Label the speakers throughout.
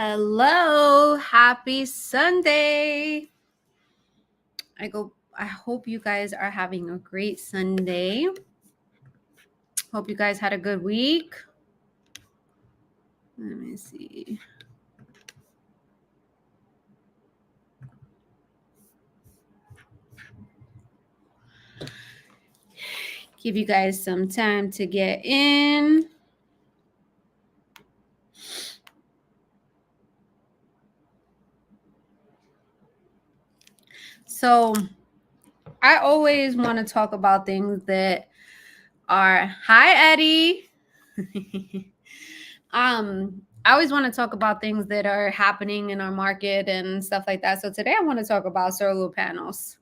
Speaker 1: Hello, happy Sunday. I hope you guys are having a great Sunday. Hope you guys had a good week. Let me see. Give you guys some time to get in. So, I always want to talk about things that are hi Eddie. I always want to talk about things that are happening in our market and stuff like that. So today I want to talk about solar panels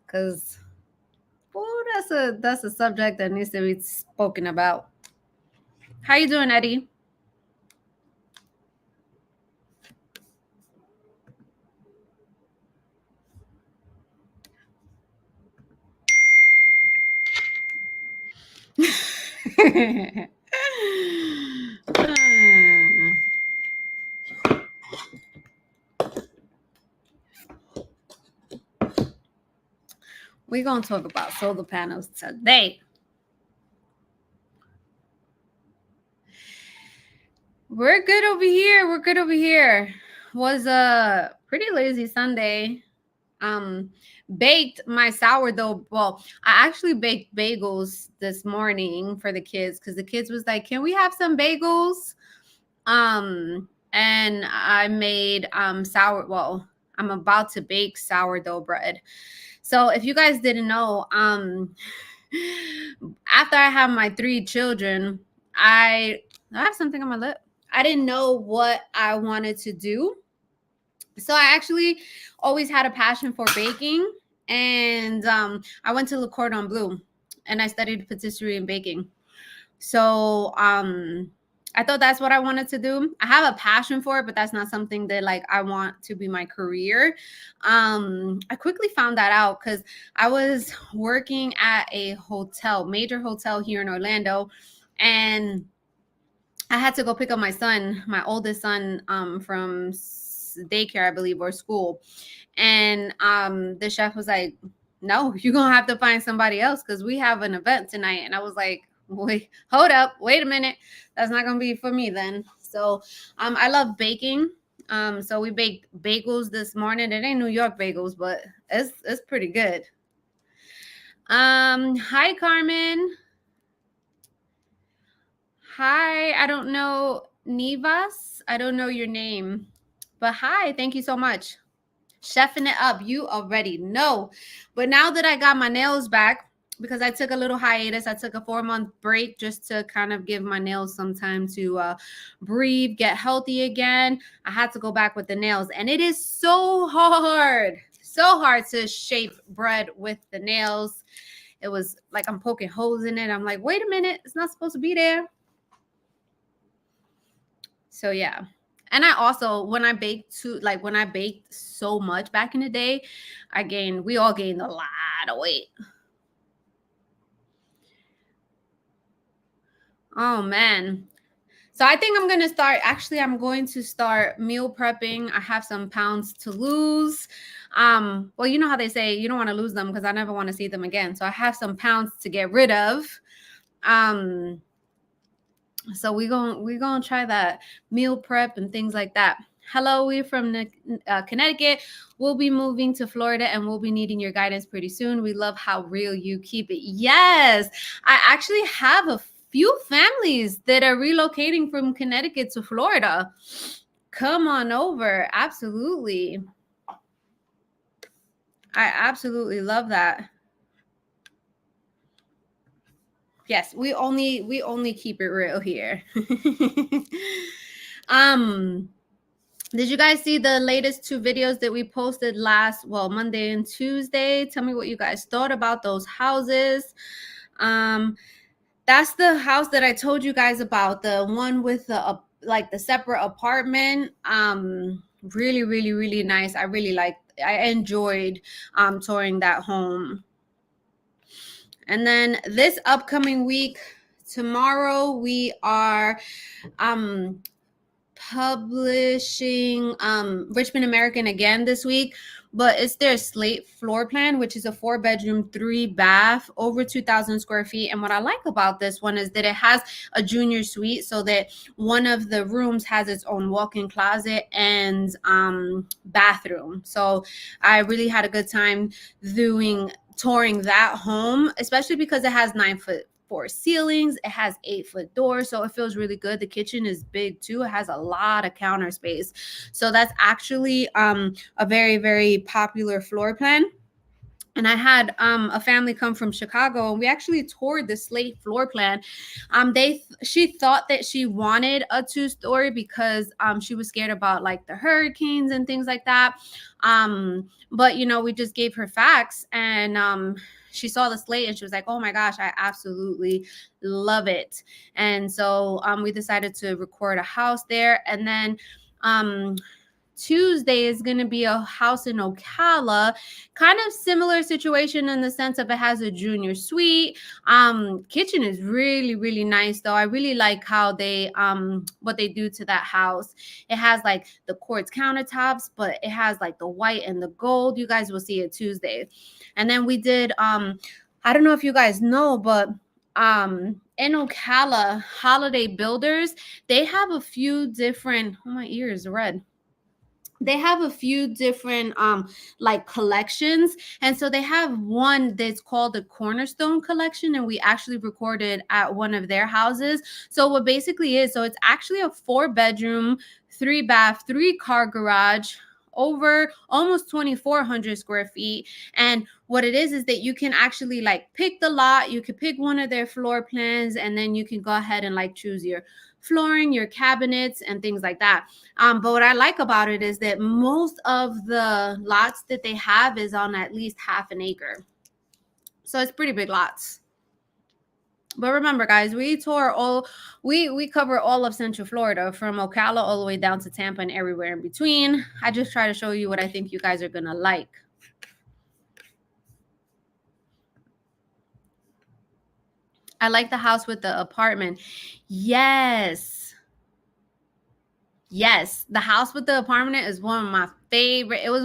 Speaker 1: because that's a subject that needs to be spoken about. How you doing, Eddie? We're going to talk about solar panels today. We're good over here. Was a pretty lazy Sunday. Baked my sourdough. Well, I actually baked bagels this morning for the kids because the kids was like, "Can we have some bagels?" And I made Well, I'm about to bake sourdough bread. So if you guys didn't know, after I have my 3 children, I have something on my lip. I didn't know what I wanted to do. So I actually always had a passion for baking, and I went to Le Cordon Bleu and I studied patisserie and baking. So I thought that's what I wanted to do. I have a passion for it, but that's not something that like I want to be my career. I quickly found that out because I was working at a major hotel here in Orlando, and I had to go pick up my son, my oldest son, from daycare, I believe, or school. And the chef was like, "No, you're gonna have to find somebody else because we have an event tonight." And I was like, "Wait, hold up, wait a minute, that's not gonna be for me then." So I love baking. So we baked bagels this morning. It ain't New York bagels, but it's pretty good. Hi Carmen. Hi, I don't know Nivas. I don't know your name, but hi, thank you so much. Chefing it up, you already know. But now that I got my nails back, because I took a little hiatus, I took a 4-month break just to kind of give my nails some time to breathe, get healthy again. I had to go back with the nails, and it is so hard to shape bread with the nails. It was like I'm poking holes in it. I'm like, wait a minute, it's not supposed to be there. So yeah. And I also, when I baked so much back in the day, we all gained a lot of weight. Oh man. So I think I'm going to start meal prepping. I have some pounds to lose. Well, you know how they say you don't want to lose them because I never want to see them again. So I have some pounds to get rid of. So we're gonna try that meal prep and things like that. Hello, we're from Connecticut. We'll be moving to Florida and we'll be needing your guidance pretty soon. We love how real you keep it. Yes, I actually have a few families that are relocating from Connecticut to Florida. Come on over. Absolutely. I absolutely love that. Yes, we only keep it real here. Did you guys see the latest 2 videos that we posted Monday and Tuesday? Tell me what you guys thought about those houses. That's the house that I told you guys about, the one with the the separate apartment. Really, really, really nice. I enjoyed touring that home. And then this upcoming week, tomorrow we are publishing Richmond American again this week, but it's their slate floor plan, which is a 4-bedroom, 3-bath, over 2,000 square feet. And what I like about this one is that it has a junior suite, so that one of the rooms has its own walk-in closet and bathroom. So I really had a good time touring that home, especially because it has 9-foot floor ceilings. It has 8-foot doors, so it feels really good. The kitchen is big too. It has a lot of counter space. So that's actually a very, very popular floor plan. And I had a family come from Chicago, and we actually toured the slate floor plan. She thought that she wanted a 2-story because she was scared about like the hurricanes and things like that. But we just gave her facts, and she saw the slate and she was like, "Oh my gosh, I absolutely love it." And so we decided to record a house there, and then Tuesday is going to be a house in Ocala, kind of similar situation in the sense of it has a junior suite. Kitchen is really, really nice though. I really like how they what they do to that house. It has like the quartz countertops, but it has like the white and the gold. You guys will see it Tuesday. And then we did I don't know if you guys know, but in Ocala, Holiday Builders, they have a few different, oh, my ear is red. They have a few different like collections, and so they have one that's called the Cornerstone collection, and we actually recorded at one of their houses. So what basically is, so it's actually a 4-bedroom, 3-bath, 3-car garage, over almost 2,400 square feet. And what it is that you can actually like pick the lot. You could pick one of their floor plans, and then you can go ahead and like choose your flooring, your cabinets, and things like that. But what I like about it is that most of the lots that they have is on at least half an acre. So it's pretty big lots. But remember, guys, we cover all of Central Florida, from Ocala all the way down to Tampa and everywhere in between. I just try to show you what I think you guys are gonna like. I like the house with the apartment. Yes, the house with the apartment is one of my favorite. It was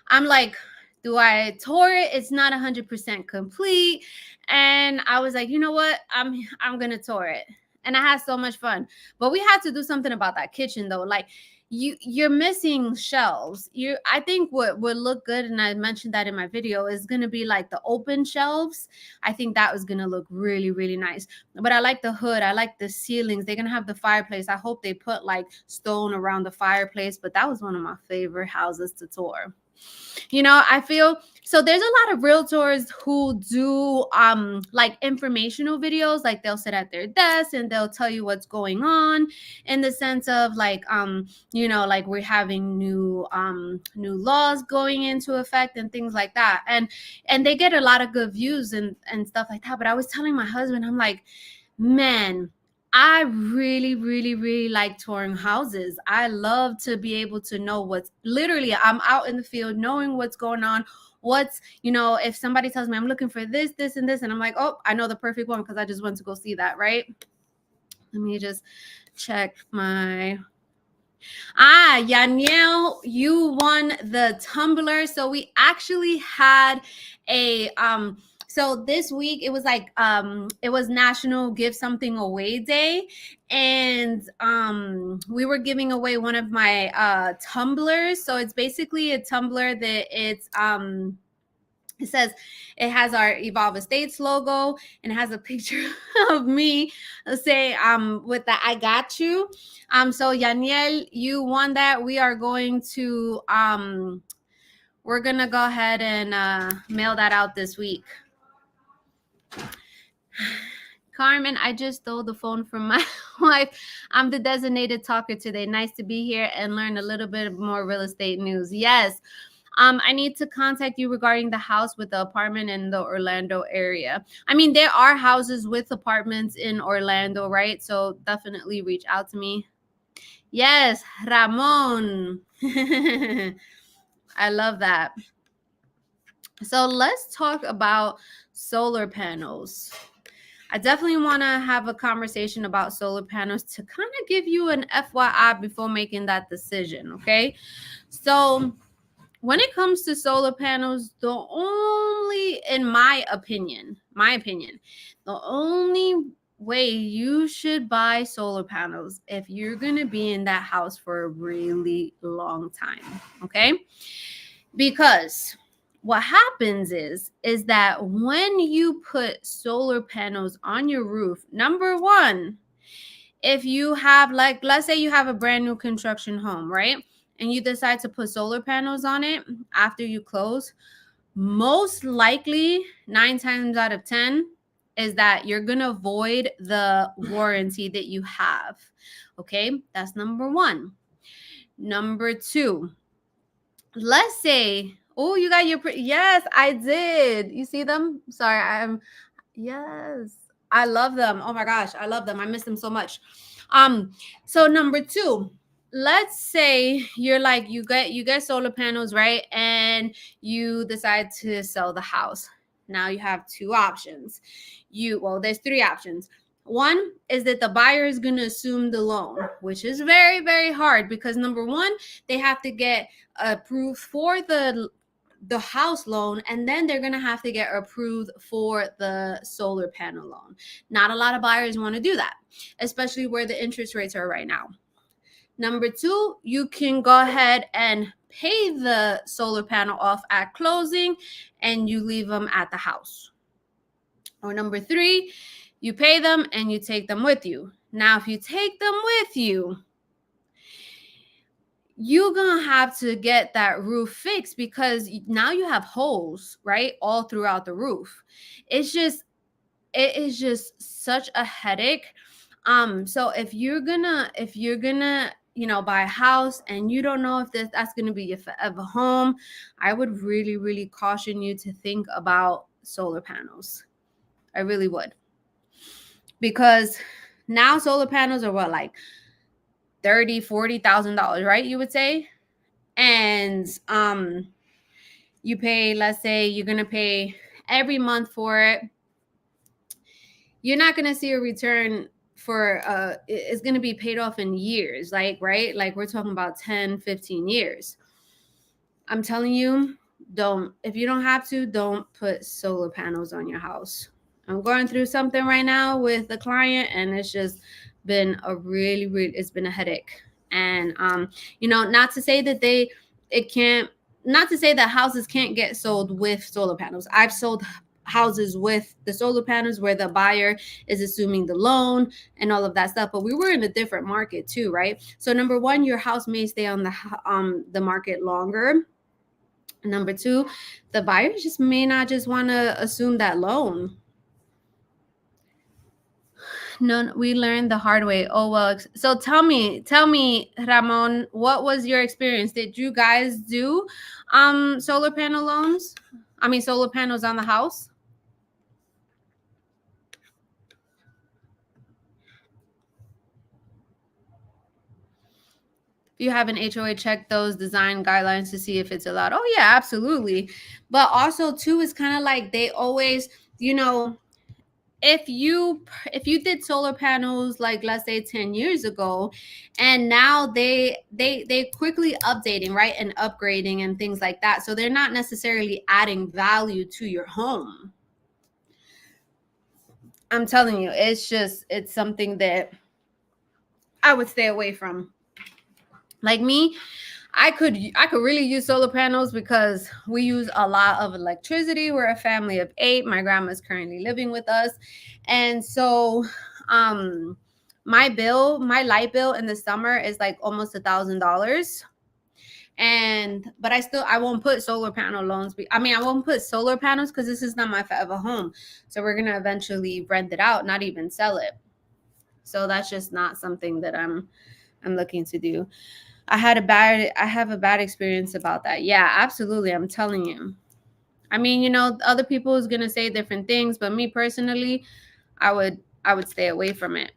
Speaker 1: I'm like, do I tour it? It's not 100% complete. And I was like, you know what? I'm gonna tour it. And I had so much fun. But we had to do something about that kitchen though. Like, you're missing shelves. I think what would look good, and I mentioned that in my video, is gonna be like the open shelves. I think that was gonna look really, really nice. But I like the hood. I like the ceilings. They're gonna have the fireplace. I hope they put like stone around the fireplace. But that was one of my favorite houses to tour. I feel so there's a lot of realtors who do like informational videos. Like, they'll sit at their desk and they'll tell you what's going on, in the sense of like like we're having new laws going into effect and things like that. And they get a lot of good views and stuff like that. But I was telling my husband, I'm like, man, I really, really, really like touring houses. I love to be able to know I'm out in the field knowing what's going on. If somebody tells me I'm looking for this, this, and this, and I'm like, oh, I know the perfect one because I just went to go see that, right? Let me just check my... Yaniel, you won the tumbler. So we actually had a so this week it was like it was National Give Something Away Day, and we were giving away one of my tumblers. So it's basically a tumbler that it has our Evolve Estates logo, and it has a picture of me, say with the I got you. So Yaniel, you won that. We are going to we're gonna go ahead and mail that out this week. Carmen, I just stole the phone from my wife. I'm the designated talker today. Nice to be here and learn a little bit more real estate news. Yes. I need to contact you regarding the house with the apartment in the Orlando area. I mean, there are houses with apartments in Orlando, right? So definitely reach out to me. Yes, Ramon. I love that. So let's talk about solar panels. I definitely want to have a conversation about solar panels to kind of give you an FYI before making that decision. Okay. So, when it comes to solar panels, the only, in my opinion, the only way you should buy solar panels if you're going to be in that house for a really long time. Okay. Because what happens is that when you put solar panels on your roof, number one, if you have, like, let's say you have a brand new construction home, right? And you decide to put solar panels on it after you close, most likely 9 times out of 10 is that you're gonna void the warranty that you have. Okay, that's number one. Number two, let's say, oh, you got your yes, I did. You see them? Sorry, yes, I love them. Oh my gosh, I love them. I miss them so much. So number two, let's say you're like, you get solar panels, right? And you decide to sell the house. Now you have two options. There's three options. One is that the buyer is going to assume the loan, which is very, very hard because number one, they have to get approved for the house loan, and then they're going to have to get approved for the solar panel loan. Not a lot of buyers want to do that, especially where the interest rates are right now. Number two, you can go ahead and pay the solar panel off at closing and you leave them at the house. Or number three, you pay them and you take them with you. Now, if you take them with you, you're gonna have to get that roof fixed because now you have holes, right, all throughout the roof. It is just such a headache. So if you're gonna buy a house and you don't know if that's gonna be your forever home, I would really, really caution you to think about solar panels. I really would, because now solar panels are what, like $30,000-$40,000, right? You would say. And you pay, let's say you're gonna pay every month for it. You're not gonna see a return for it's gonna be paid off in years, like, right? Like, we're talking about 10-15 years. I'm telling you, if you don't have to, don't put solar panels on your house. I'm going through something right now with a client, and it's just been a really, really, it's been a headache. And not to say that not to say that houses can't get sold with solar panels. I've sold houses with the solar panels where the buyer is assuming the loan and all of that stuff, but we were in a different market too, right? So number one, your house may stay on the market longer. Number two, the buyer just may not just want to assume that loan. No, we learned the hard way. Oh well. So tell me, Ramon, what was your experience? Did you guys do solar panel loans? I mean, solar panels on the house? If you have an HOA, check those design guidelines to see if it's allowed. Oh yeah, absolutely. But also too, is kind of like they always, if you did solar panels, like, let's say 10 years ago, and now they quickly updating, right, and upgrading and things like that, so they're not necessarily adding value to your home. I'm telling you, it's something that I would stay away from. Like me, I could really use solar panels because we use a lot of electricity. We're a family of 8. My grandma's currently living with us. And so my light bill in the summer is like almost $1,000. But I won't put solar panel loans. I won't put solar panels because this is not my forever home. So we're gonna eventually rent it out, not even sell it. So that's just not something that I'm looking to do. I have a bad experience about that. Yeah, absolutely. I'm telling you. Other people is gonna say different things, but me personally, I would stay away from it.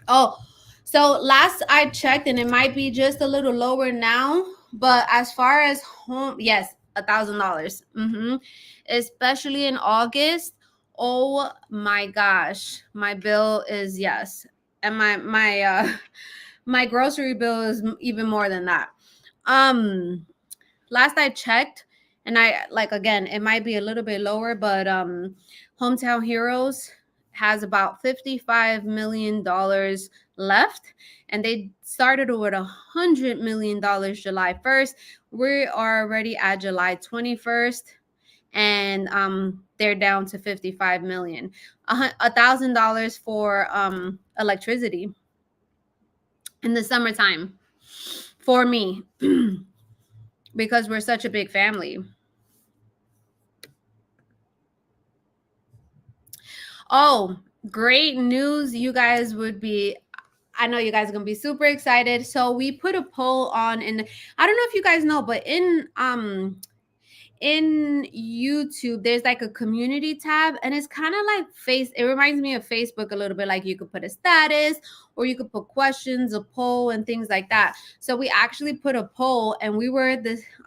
Speaker 1: Oh, so last I checked, and it might be just a little lower now, but as far as home, yes, $1,000. Especially in August, Oh my gosh, my bill is, yes, and my my grocery bill is even more than that. Last I checked, and I, like, again, it might be a little bit lower, but Hometown Heroes has about $55 million left, and they started with $100 million July 1st. We are already at July 21st, and they're down to 55 million. $1,000 for electricity in the summertime for me because we're such a big family. Oh, great news. You guys would be, I know you guys are going to be super excited. So we put a poll on, and I don't know if you guys know, but in YouTube, there's like a community tab, and it's kind of like it reminds me of Facebook a little bit. Like, you could put a status, or you could put questions, a poll, and things like that. So we actually put a poll, and we were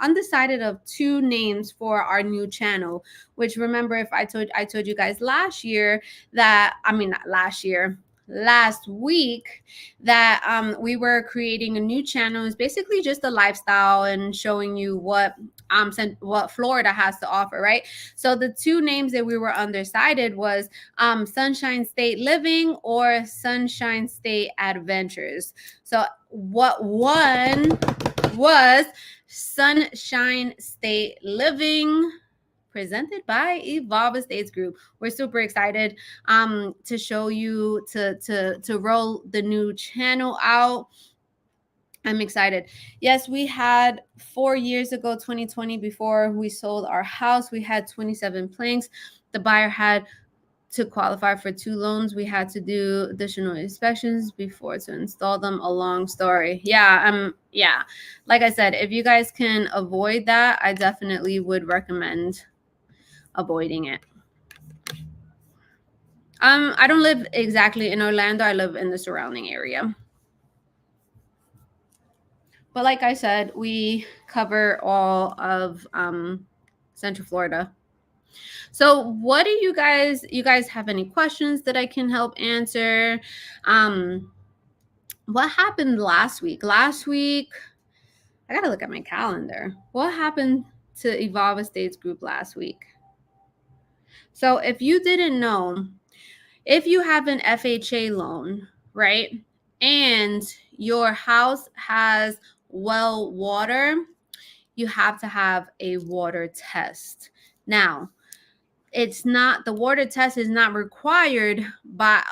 Speaker 1: undecided of two names for our new channel, which, remember, if I told you guys last year that, I mean, not last year, last week, that we were creating a new channel. It's basically just a lifestyle and showing you what Florida has to offer, right? So the two names that we were undecided was Sunshine State Living or Sunshine State Adventures. So what won was Sunshine State Living, presented by Evolve Estates Group. We're super excited to show you, to roll the new channel out. I'm excited. Yes, we had 4 years ago, 2020, before we sold our house, we had 27 planks. The buyer had to qualify for 2 loans. We had to do additional inspections before to install them. A long story. Yeah. Like I said, if you guys can avoid that, I definitely would recommend avoiding it. I don't live exactly in Orlando. I live in the surrounding area. But like I said, we cover all of Central Florida. So what do you guys have any questions that I can help answer? What happened last week? Last week, I got to look at my calendar. What happened to Evolve Estates Group last week? So if you didn't know, if you have an FHA loan, right, and your house has well water, you have to have a water test. Now, it's not, the water test is not required by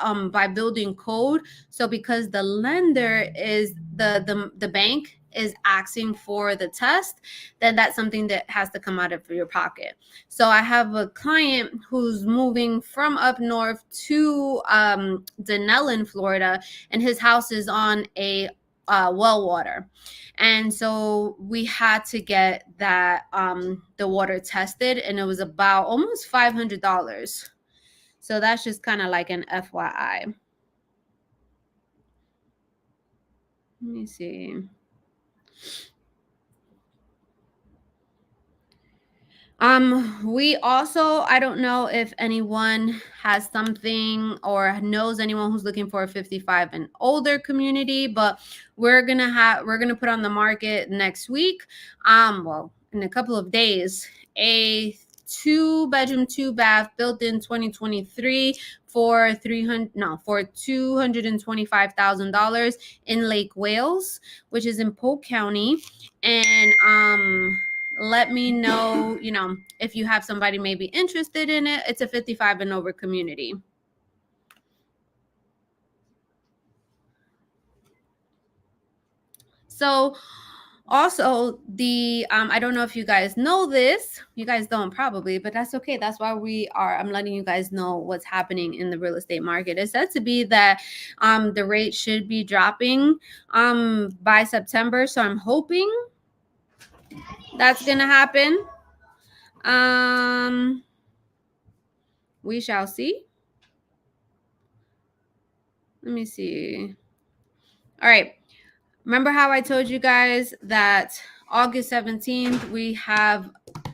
Speaker 1: building code. So because the lender is the bank is asking for the test, then that's something that has to come out of your pocket. So I have a client who's moving from up north to Denellen, Florida, and his house is on a well water. And so we had to get that the water tested, and it was about almost $500. So that's just kind of like an FYI. Let me see. We also, I don't know if anyone has something or knows anyone who's looking for a 55 and older community, but we're gonna put on the market next week. Well, in a couple of days, a 2-bedroom, 2-bath built in 2023 for $225,000 in Lake Wales, which is in Polk County. And let me know, if you have somebody maybe interested in it. It's a 55 and over community. So also the I don't know if you guys know this. You guys don't probably, but that's okay. That's why I'm letting you guys know what's happening in the real estate market. It's said to be that the rate should be dropping by September. So I'm hoping that's gonna happen. We shall see. Let me see. All right. Remember how I told you guys that August 17th, we have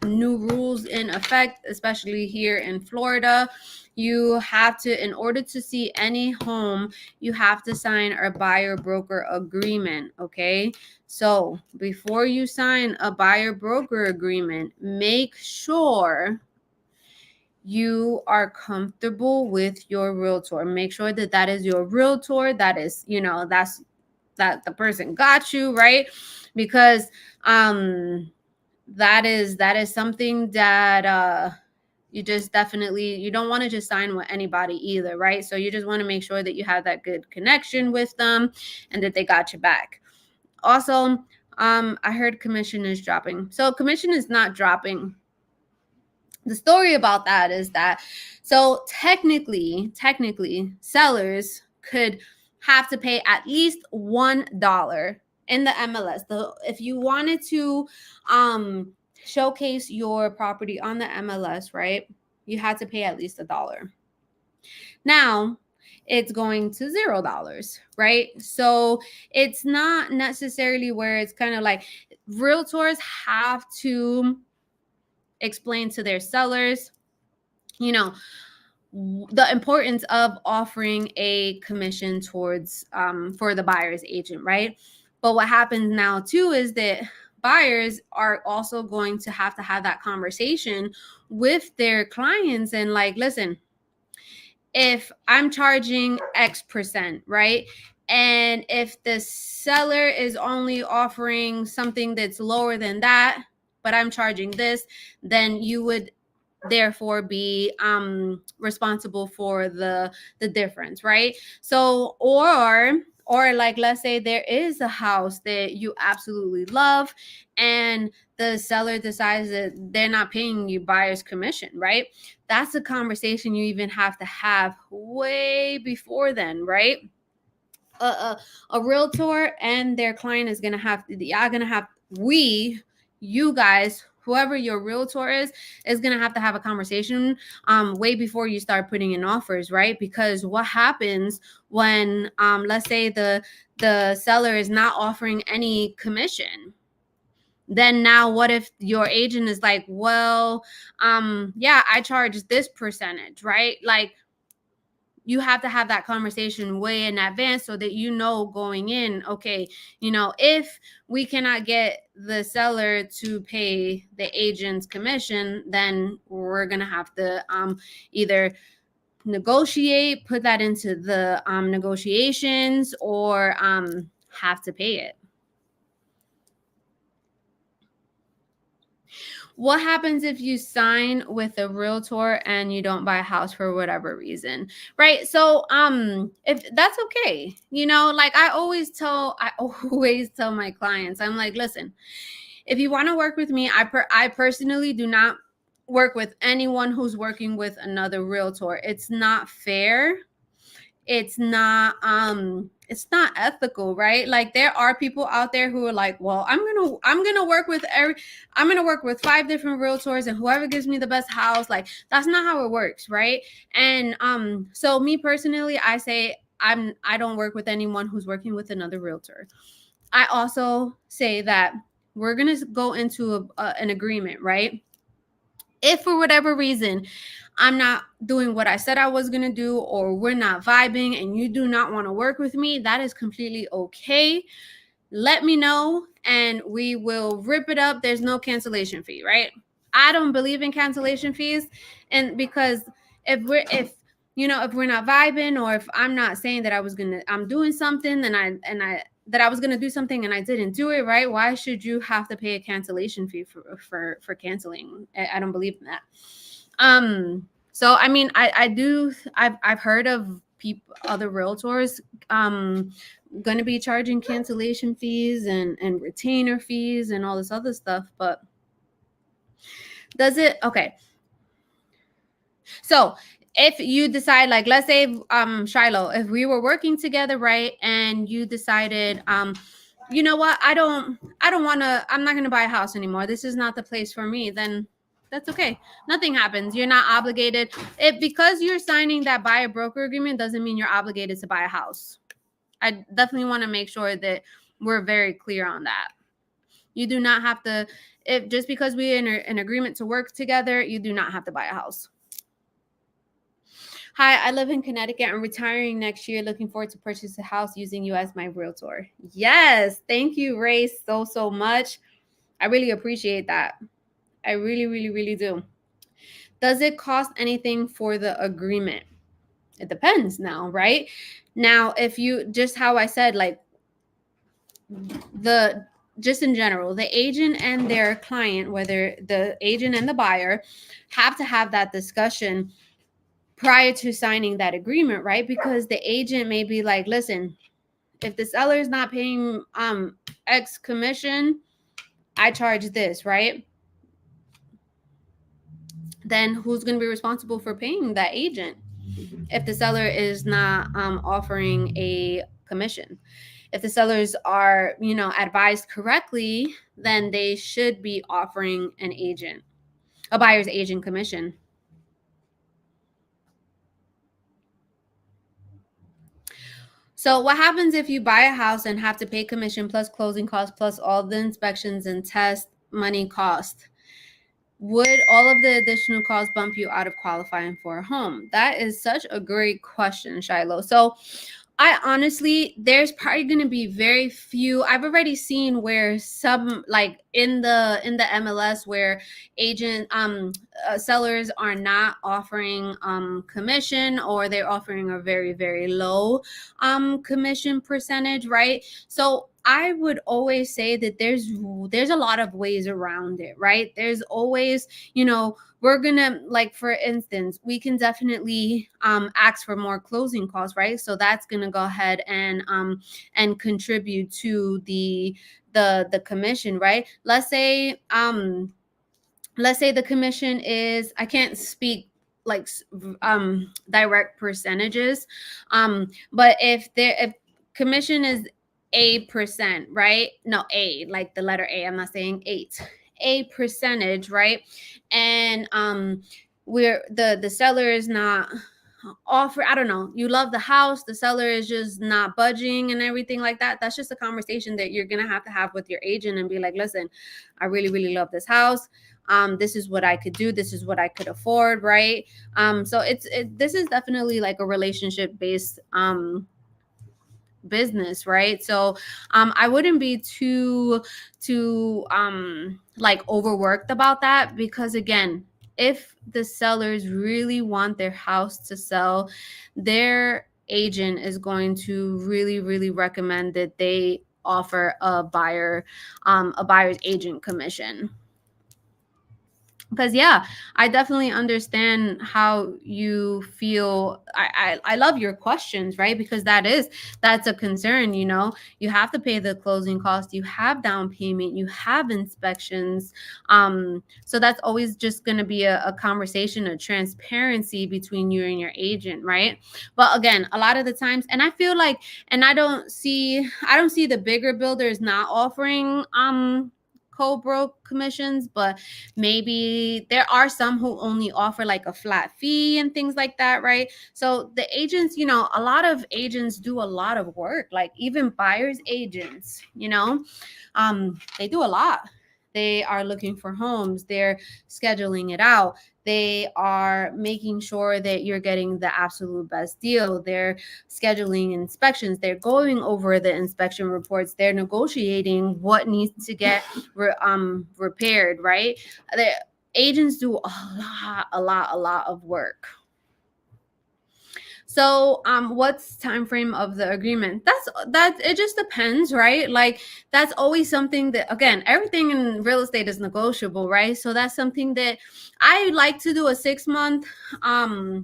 Speaker 1: new rules in effect, especially here in Florida. You have to, in order to see any home, you have to sign a buyer broker agreement. Okay. So before you sign a buyer broker agreement, make sure you are comfortable with your realtor. Make sure that that is your realtor. That is, that the person got you, right? Because that is something that you just definitely, you don't want to just sign with anybody either, right? So you just want to make sure that you have that good connection with them and that they got you back. Also, I heard commission is dropping. So commission is not dropping. The story about that is that, so technically sellers could have to pay at least $1 in the MLS. If you wanted to showcase your property on the MLS, right, you had to pay at least $1. Now it's going to $0, right? So it's not necessarily where it's kind of like realtors have to explain to their sellers, the importance of offering a commission towards for the buyer's agent, right? But what happens now too is that buyers are also going to have that conversation with their clients and like, listen, if I'm charging X percent, right? And if the seller is only offering something that's lower than that, but I'm charging this, then you would therefore be responsible for the difference, right? So or like, let's say there is a house that you absolutely love and the seller decides that they're not paying you buyer's commission, right? That's a conversation you even have to have way before then, right? A realtor and their client is gonna have, you guys, whoever your realtor is gonna have to have a conversation way before you start putting in offers, right? Because what happens when let's say the seller is not offering any commission, then now what if your agent is like, well, yeah, I charge this percentage, right? Like, you have to have that conversation way in advance so that going in, okay, if we cannot get the seller to pay the agent's commission, then we're gonna have to either negotiate, put that into the negotiations, or have to pay it. What happens if you sign with a realtor and you don't buy a house for whatever reason, right? So if that's okay, like I always tell my clients, I'm like, listen, if you want to work with me, I personally do not work with anyone who's working with another realtor. It's not fair. It's not ethical, right? Like, there are people out there who are like, well, I'm gonna work with I'm gonna work with 5 different realtors and whoever gives me the best house. Like, that's not how it works, right? And so me personally, I say I don't work with anyone who's working with another realtor. I also say that we're gonna go into an agreement, right? If for whatever reason I'm not doing what I said I was going to do, or we're not vibing and you do not want to work with me, that is completely okay. Let me know and we will rip it up. There's no cancellation fee, right? I don't believe in cancellation fees. And because if we're not vibing, or if I'm not saying that I'm doing something, that I was gonna do something and I didn't do it, right? Why should you have to pay a cancellation fee for canceling? I don't believe in that. So I mean, I've heard of other realtors going to be charging cancellation fees and retainer fees and all this other stuff, but does it? Okay. So if you decide, like, let's say Shiloh, if we were working together, right, and you decided you know what, I don't want to, I'm not going to buy a house anymore, this is not the place for me, then that's okay. Nothing happens. You're not obligated. Because you're signing that buyer broker agreement doesn't mean you're obligated to buy a house. I definitely want to make sure that we're very clear on that. You do not have to, if just because we're in an agreement to work together, you do not have to buy a house. Hi, I live in Connecticut. I'm retiring next year. Looking forward to purchase a house using you as my realtor. Yes, thank you, Ray, so much. I really appreciate that. I really, really, really do. Does it cost anything for the agreement? It depends now, right? Now, if you, just how I said, like, the just in general, the agent and their client, whether the agent and the buyer, have to have that discussion prior to signing that agreement, right? Because the agent may be like, listen, if the seller is not paying X commission, I charge this, right? Then who's going to be responsible for paying that agent if the seller is not offering a commission? If the sellers are, advised correctly, then they should be offering a buyer's agent commission. So what happens if you buy a house and have to pay commission plus closing costs plus all the inspections and test money cost? Would all of the additional costs bump you out of qualifying for a home? That is such a great question, Shiloh. So I honestly, there's probably going to be very few. I've already seen where some, like in the MLS, where agent sellers are not offering commission, or they're offering a very, very low commission percentage, right? So I would always say that there's a lot of ways around it, right? There's always, we're gonna, like, for instance, we can definitely ask for more closing costs, right? So that's gonna go ahead and contribute to the commission, right? Let's say the commission is, I can't speak like direct percentages, but if commission is A%, right? No, A, like the letter A, I'm not saying 8, a percentage, right? And we're the seller is not offer, I don't know, you love the house, the seller is just not budging and everything like that. That's just a conversation that you're gonna have with your agent and be like, listen, I really, really love this house. This is what I could do, this is what I could afford, right? So this is definitely like a relationship based business, right? So I wouldn't be too like overworked about that, because again, if the sellers really want their house to sell, their agent is going to really, really recommend that they offer a buyer's agent commission. Because yeah, I definitely understand how you feel. I love your questions, right? Because that's a concern. You have to pay the closing cost, you have down payment, you have inspections. So that's always just going to be a conversation, a transparency between you and your agent, right? But again, a lot of the times, and I feel like, and I don't see the bigger builders not offering co-broke commissions, but maybe there are some who only offer like a flat fee and things like that, right? So the agents, a lot of agents do a lot of work, like even buyers agents, they do a lot. They are looking for homes, they're scheduling it out, they are making sure that you're getting the absolute best deal, they're scheduling inspections, they're going over the inspection reports, they're negotiating what needs to get repaired, right? The agents do a lot of work. So what's time frame of the agreement? That it just depends, right? Like, that's always something that, again, everything in real estate is negotiable, right? So that's something that I like to do, a 6 month a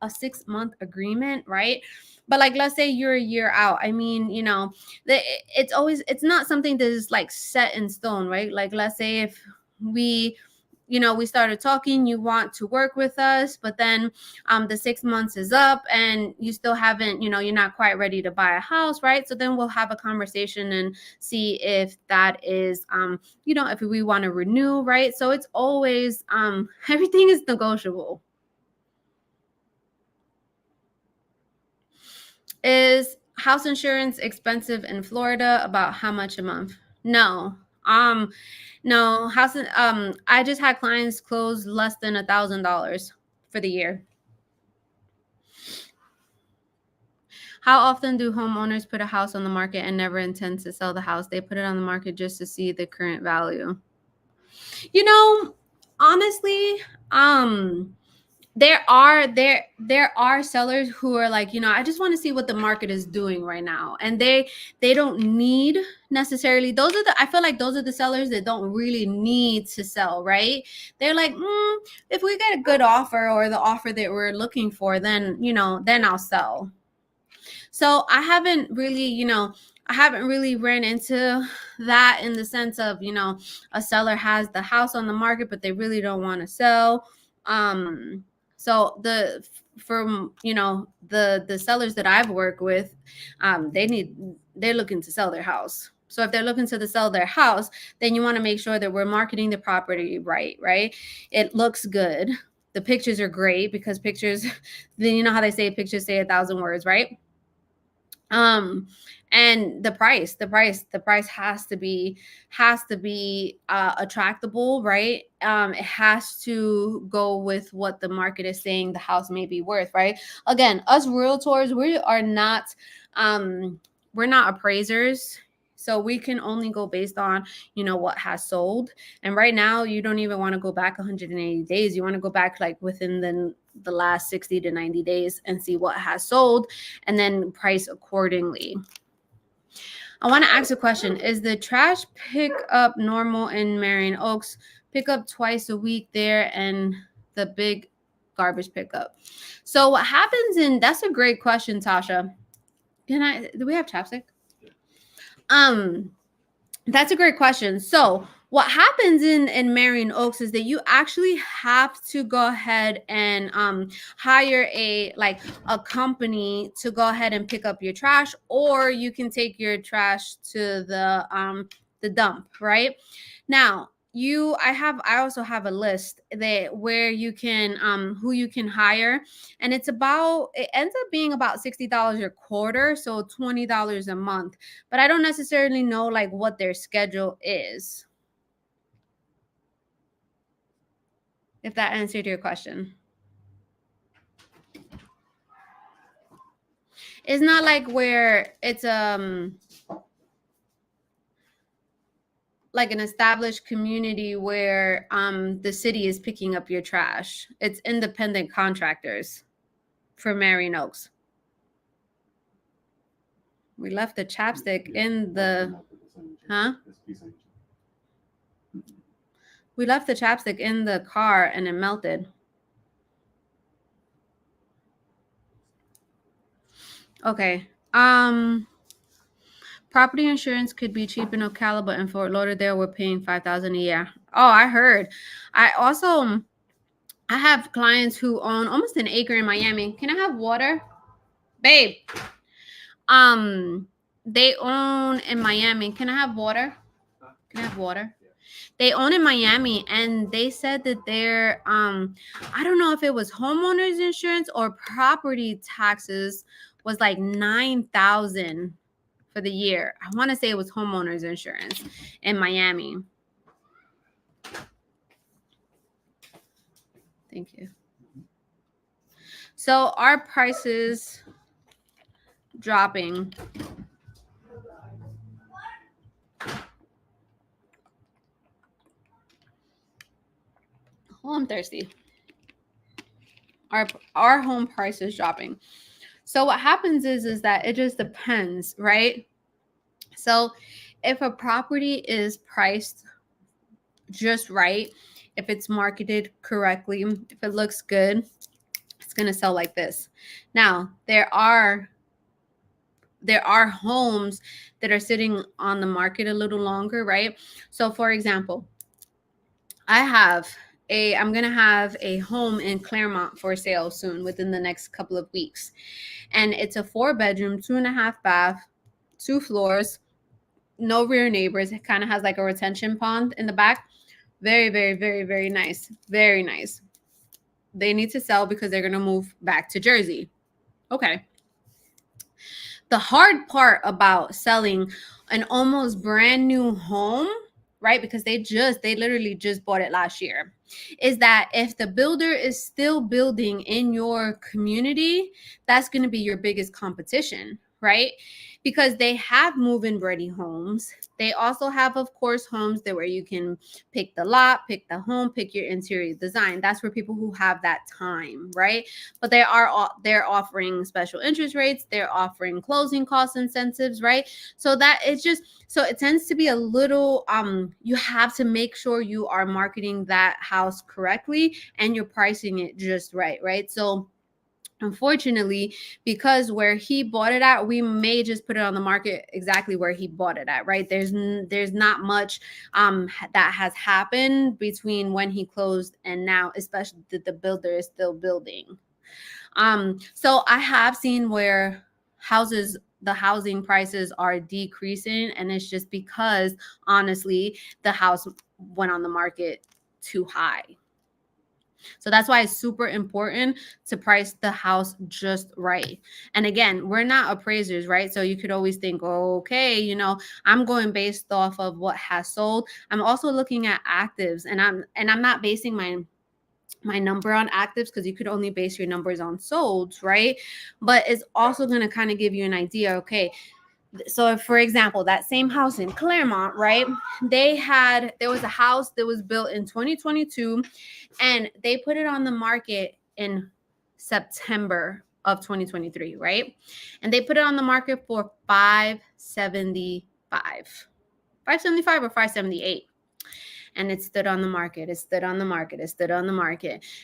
Speaker 1: 6 month agreement, right? But like, let's say you're a year out, I mean, it's not something that is like set in stone, right? Like, let's say if we started talking, you want to work with us, but then the 6 months is up and you still haven't, you're not quite ready to buy a house, right? So then we'll have a conversation and see if that is if we want to renew, right? So it's always everything is negotiable. Is house insurance expensive in Florida? About how much a month? No. No, I just had clients close less than $1,000 for the year. How often do homeowners put a house on the market and never intend to sell the house? They put it on the market just to see the current value. You know, honestly, there are sellers who are like, I just want to see what the market is doing right now, and they don't need necessarily, I feel like those are the sellers that don't really need to sell, right? They're like, if we get a good offer or the offer that we're looking for, then I'll sell. So I haven't really ran into that, in the sense of, a seller has the house on the market, but they really don't want to sell. So from the sellers that I've worked with, they're looking to sell their house. So if they're looking to sell their house, then you want to make sure that we're marketing the property right? It looks good. The pictures are great, because pictures, then you know how they say pictures say 1,000 words, right? And the price has to be attractable, right? It has to go with what the market is saying the house may be worth, right? Again, us realtors, we're not appraisers, so we can only go based on what has sold. And right now, you don't even want to go back 180 days. You want to go back like within the last 60 to 90 days and see what has sold, and then price accordingly. I want to ask a question. Is the trash pickup normal in Marion Oaks? Pick up twice a week there, and the big garbage pickup. So what happens that's a great question, Tasha. Do we have chapstick? That's a great question. So what happens in Marion Oaks is that you actually have to go ahead and hire a company to go ahead and pick up your trash, or you can take your trash to the dump, right? Now, I also have a list that where you can who you can hire, and it ends up being about $60 a quarter, so $20 a month. But I don't necessarily know like what their schedule is. If that answered your question. It's not like where it's like an established community where the city is picking up your trash. It's independent contractors for Marion Oaks. We left the chapstick in the We left the chapstick in the car and it melted. Okay. Property insurance could be cheap in Ocala, but in Fort Lauderdale, we're paying $5,000 a year. Oh, I heard. I have clients who own almost an acre in Miami. Can I have water, babe? They own in Miami. Can I have water? Can I have water? They own in Miami, and they said that they're I don't know if it was homeowners insurance or property taxes was like $9,000 for the year. I want to say it was homeowners insurance in Miami. Thank you. So our prices dropping. Oh, I'm thirsty. Our home price is dropping. So what happens is that it just depends, right? So if a property is priced just right, if it's marketed correctly, if it looks good, it's going to sell like this. Now, there are homes that are sitting on the market a little longer, right? So for example, I'm going to have a home in Claremont for sale soon, within the next couple of weeks. And it's a 4-bedroom, 2.5 bath, 2 floors, no rear neighbors. It kind of has like a retention pond in the back. Very, very, very, very nice. Very nice. They need to sell because they're going to move back to Jersey. Okay. The hard part about selling an almost brand new home, right? Because they literally just bought it last year, is that if the builder is still building in your community, that's going to be your biggest competition, right? Because they have move-in ready homes. They also have, of course, homes that where you can pick the lot, pick the home, pick your interior design. That's for people who have that time, right? But they're offering special interest rates. They're offering closing cost incentives, right? So that it's just, so it tends to be a little you have to make sure you are marketing that house correctly and you're pricing it just right? So unfortunately, because where he bought it at, we may just put it on the market exactly where he bought it at, right? There's not much that has happened between when he closed and now, especially that the builder is still building. So I have seen where the housing prices are decreasing, and it's just because honestly the house went on the market too high. So that's why it's super important to price the house just right. And again, we're not appraisers, right? So you could always think, oh, okay, I'm going based off of what has sold. I'm also looking at actives, and I'm not basing my number on actives, because you could only base your numbers on solds, right? But it's also going to kind of give you an idea. Okay, so for example, that same house in Claremont, right? There was a house that was built in 2022, and they put it on the market in September of 2023, right? And they put it on the market for 575 or 578. And it stood on the market.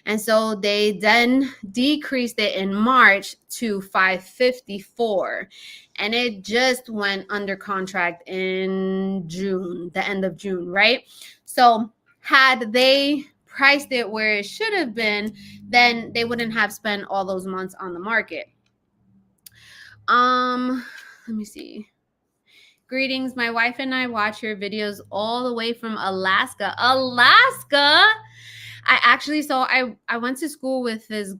Speaker 1: And so they then decreased it in March to 554. And it just went under contract in June, the end of June, right? So had they priced it where it should have been, then they wouldn't have spent all those months on the market. Let me see. Greetings. My wife and I watch your videos all the way from Alaska. I went to school with his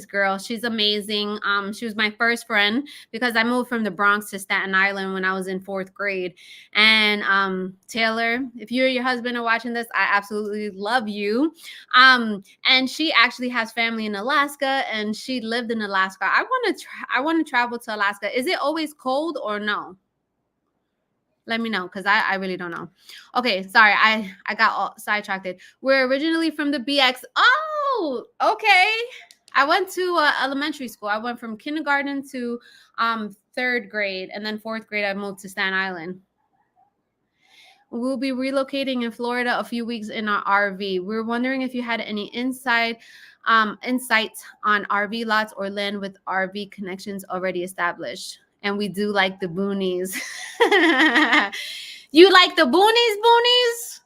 Speaker 1: girl. She's amazing. She was my first friend because I moved from the Bronx to Staten Island when I was in 4th grade. And Taylor, if you or your husband are watching this, I absolutely love you. And she actually has family in Alaska, and she lived in Alaska. I want to travel to Alaska. Is it always cold or no? Let me know, because I really don't know. Okay, sorry, I got all sidetracked. We're originally from the BX. Oh, okay. I went to elementary school. I went from kindergarten to 3rd grade, and then 4th grade I moved to Staten Island. We'll be relocating in Florida a few weeks in our RV. We're wondering if you had any insights on RV lots or land with RV connections already established. And we do like the boonies. You like the boonies?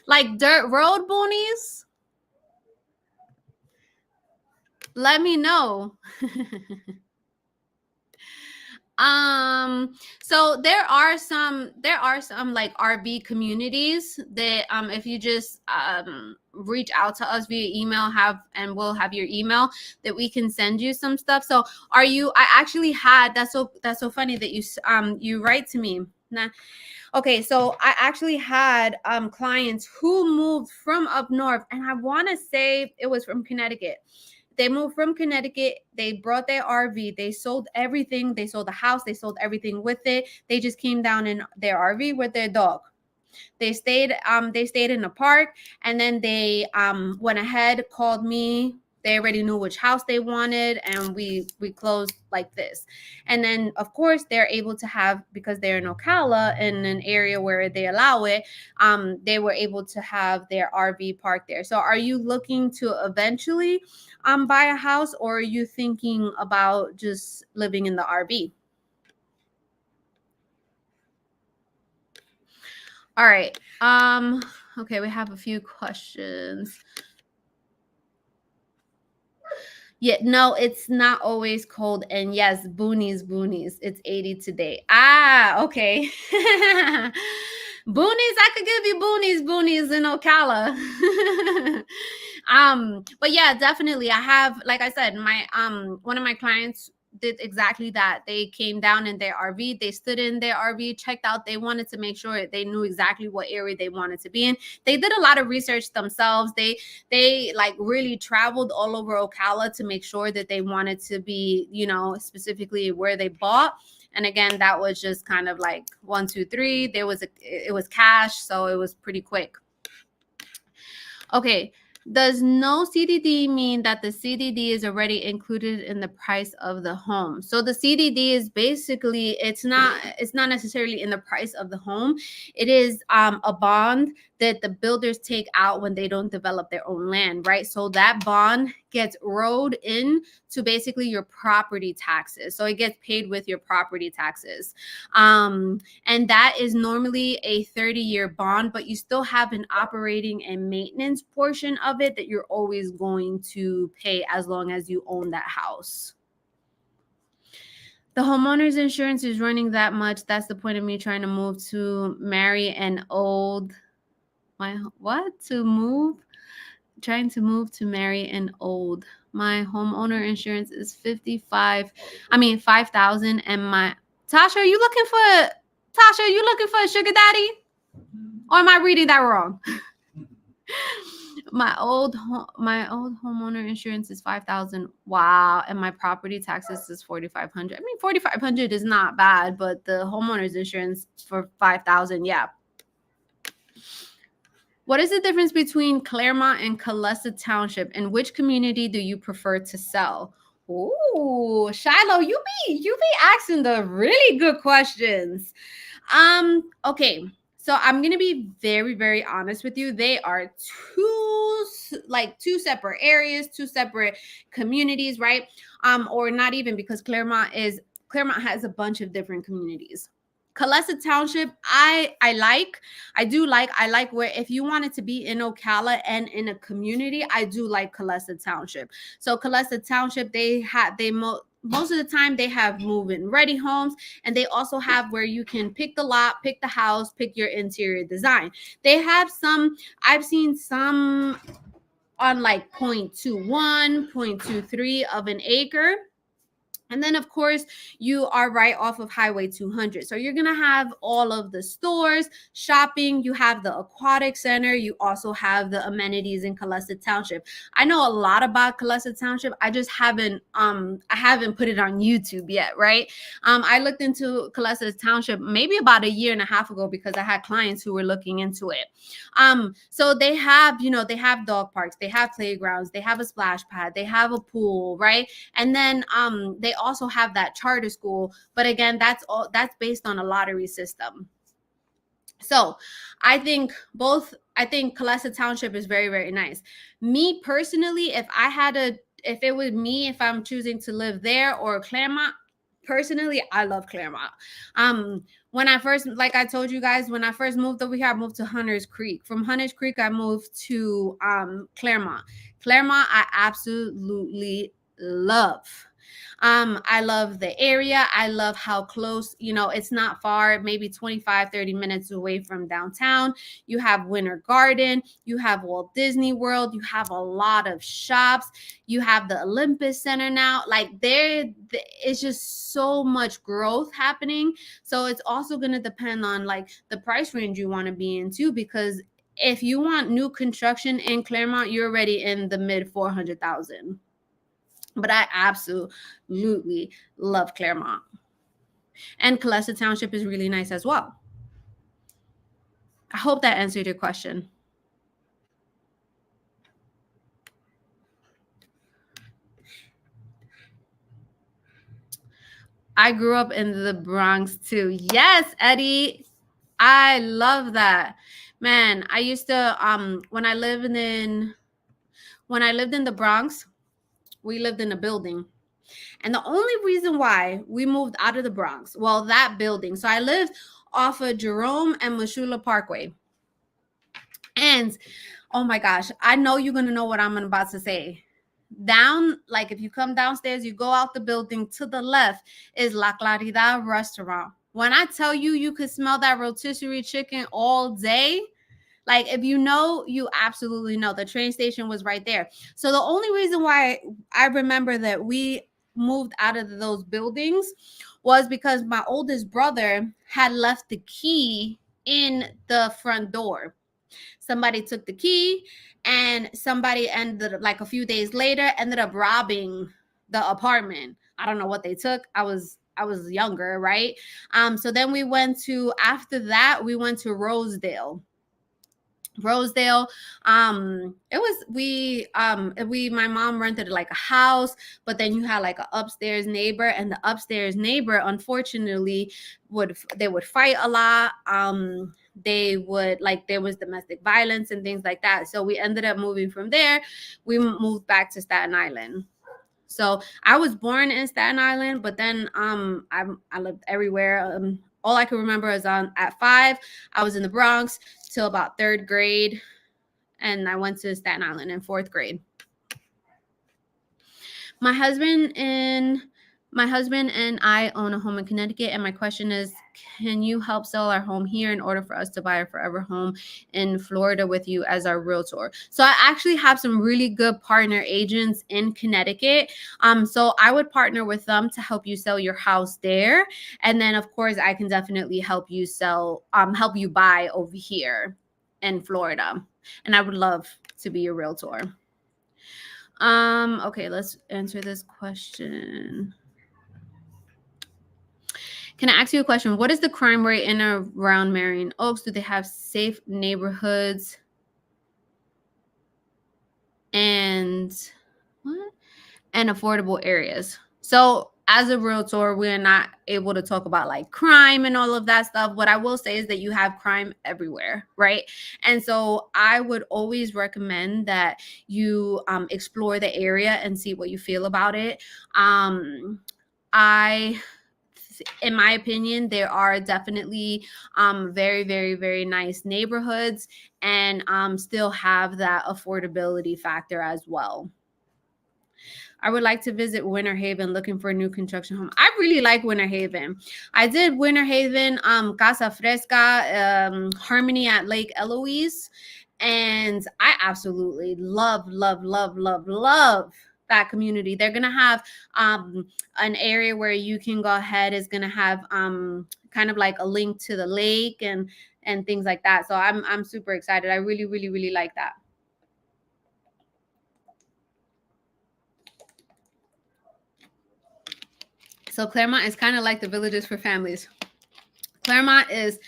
Speaker 1: Like dirt road boonies? Let me know. So there are some like RV communities that if you just reach out to us via email, we'll have your email that we can send you some stuff. So I actually had, that's so funny that you write to me. Okay, so I actually had clients who moved from up north, and I want to say it was from Connecticut. They moved from Connecticut. They brought their RV. They sold everything. They sold the house. They sold everything with it. They just came down in their RV with their dog. They stayed in a park, and then they went ahead, called me. They already knew which house they wanted, and we closed like this. And then of course they're able to have, because they're in Ocala, in an area where they allow it, they were able to have their RV parked there. So are you looking to eventually buy a house, or are you thinking about just living in the RV? All right. Okay, we have a few questions. Yeah, no, it's not always cold. And yes, boonies. It's 80 today. Ah, okay. Boonies, I could give you boonies in Ocala. But yeah, definitely. I have, like I said, my one of my clients did exactly that. They came down in their RV, they stood in their RV, checked out. They wanted to make sure they knew exactly what area they wanted to be in. They did a lot of research themselves. They like really traveled all over Ocala to make sure that they wanted to be, you know, specifically where they bought. And again, that was just kind of like 1, 2, 3. It was cash, so it was pretty quick. Okay. Does no CDD mean that the CDD is already included in the price of the home? So the CDD is basically, it's not necessarily in the price of the home. It is a bond that the builders take out when they don't develop their own land, right? So that bond gets rolled in to basically your property taxes. So it gets paid with your property taxes. And that is normally a 30-year bond, but you still have an operating and maintenance portion of it that you're always going to pay as long as you own that house. The homeowner's insurance is running that much. That's the point of me trying to move to marry an old trying to move to marry an old. My homeowner insurance is 5,000, and my Tasha, are you looking for a sugar daddy? Or am I reading that wrong? My old homeowner insurance is 5,000. Wow, and my property taxes is 4,500. I mean, 4,500 is not bad, but the homeowner's insurance for 5,000, yeah. What is the difference between Claremont and Calessa Township, and which community do you prefer to sell? Ooh, Shiloh, you be asking the really good questions. Okay. So I'm going to be very, very honest with you. They are two separate areas, two separate communities, right? Or not even, because Claremont has a bunch of different communities. Calessa Township, I like where, if you wanted to be in Ocala and in a community, I do like Calessa Township. So Calessa Township, most of the time they have move-in ready homes, and they also have where you can pick the lot, pick the house, pick your interior design. They have some, I've seen some on like 0.21, 0.23 of an acre. And then, of course, you are right off of Highway 200. So you're going to have all of the stores, shopping. You have the aquatic center. You also have the amenities in Calessa Township. I know a lot about Calessa Township. I just haven't put it on YouTube yet, right? I looked into Calessa Township maybe about a year and a half ago because I had clients who were looking into it. So they have dog parks, they have playgrounds, they have a splash pad, they have a pool, right? And then they also have that charter school, but again, that's based on a lottery system. So I think Calessa Township is very, very nice. Me personally, if I'm choosing to live there or Claremont, personally, I love Claremont. When I first, like I told you guys, when I first moved over here, I moved to Hunters Creek. From Hunters Creek, I moved to Claremont. Claremont, I absolutely love. I love the area. I love how close, it's not far, maybe 25, 30 minutes away from downtown. You have Winter Garden, you have Walt Disney World, you have a lot of shops, you have the Olympus Center now. Like it's just so much growth happening. So it's also going to depend on like the price range you want to be in too, because if you want new construction in Claremont, you're already in the mid 400,000. But I absolutely love Claremont. And Calessa Township is really nice as well. I hope that answered your question. I grew up in the Bronx too. Yes, Eddie. I love that. Man, I used to when I lived in the Bronx, we lived in a building. And the only reason why we moved out of the Bronx, well, that building. So I lived off of Jerome and Mashula Parkway. And oh my gosh, I know you're going to know what I'm about to say. Like if you come downstairs, you go out the building, to the left is La Clarida restaurant. When I tell you, you could smell that rotisserie chicken all day. Like if you absolutely know. The train station was right there. So the only reason why I remember that we moved out of those buildings was because my oldest brother had left the key in the front door. Somebody took the key, and somebody ended up, like a few days later, ended up robbing the apartment. I don't know what they took. I was younger, right? So then we went to, after that, we went to Rosedale. It was, we my mom rented like a house, but then you had like an upstairs neighbor, and the upstairs neighbor, unfortunately, they would fight a lot. They would, like, there was domestic violence and things like that, so we ended up moving from there. We moved back to Staten Island. So I was born in Staten Island, but then I lived everywhere. All I can remember is at 5, I was in the Bronx till about 3rd grade, and I went to Staten Island in 4th grade. My husband and I own a home in Connecticut, and my question is, can you help sell our home here in order for us to buy a forever home in Florida with you as our realtor? So I actually have some really good partner agents in Connecticut. So I would partner with them to help you sell your house there. And then of course I can definitely help you buy over here in Florida. And I would love to be a realtor. Okay, let's answer this question. Can I ask you a question? What is the crime rate in and around Marion Oaks? Do they have safe neighborhoods? And affordable areas? So as a realtor, we're not able to talk about like crime and all of that stuff. What I will say is that you have crime everywhere, right? And so I would always recommend that you explore the area and see what you feel about it. In my opinion, there are definitely very, very, very nice neighborhoods, and still have that affordability factor as well. I would like to visit Winter Haven, looking for a new construction home. I really like Winter Haven. I did Winter Haven, Casa Fresca, Harmony at Lake Eloise, and I absolutely love that community. They're gonna have an area where you can go ahead. Is gonna have kind of like a link to the lake and things like that. So I'm super excited. I really, really, really like that. So Claremont is kind of like the Villages for families. Claremont is,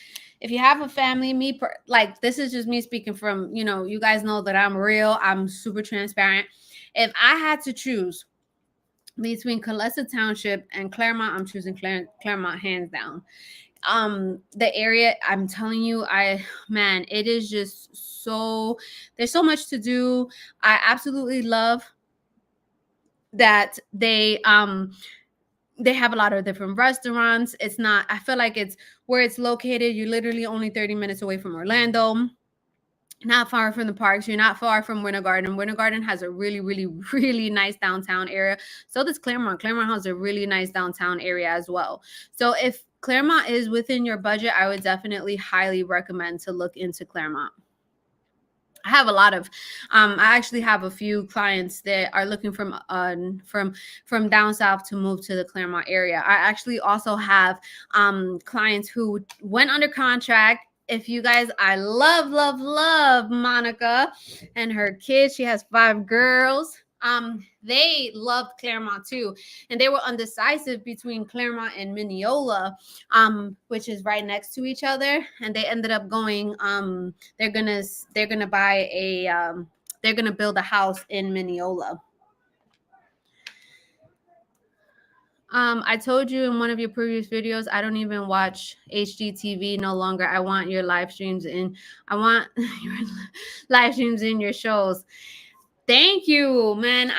Speaker 1: if you have a family, like, this is just me speaking from, you guys know that I'm real. I'm super transparent. If I had to choose between Colessa Township and Claremont, I'm choosing Claremont hands down. The area, I'm telling you, it is just there's so much to do. I absolutely love that they have a lot of different restaurants. I feel like it's where it's located. You're literally only 30 minutes away from Orlando, not far from the parks. You're not far from Winter Garden. Winter Garden has a really, really, really nice downtown area. So does Claremont. Claremont has a really nice downtown area as well. So if Claremont is within your budget, I would definitely highly recommend to look into Claremont. I have a lot of, I actually have a few clients that are looking from down south to move to the Claremont area. I actually also have clients who went under contract. If you guys, I love Monica and her kids. She has 5 girls. They loved Claremont too, and they were undecisive between Claremont and Mineola, which is right next to each other. And they ended up going. They're gonna buy they're gonna build a house in Mineola. I told you in one of your previous videos, I don't even watch HGTV no longer. I want your live streams in. I want your live streams in your shows. Thank you, man.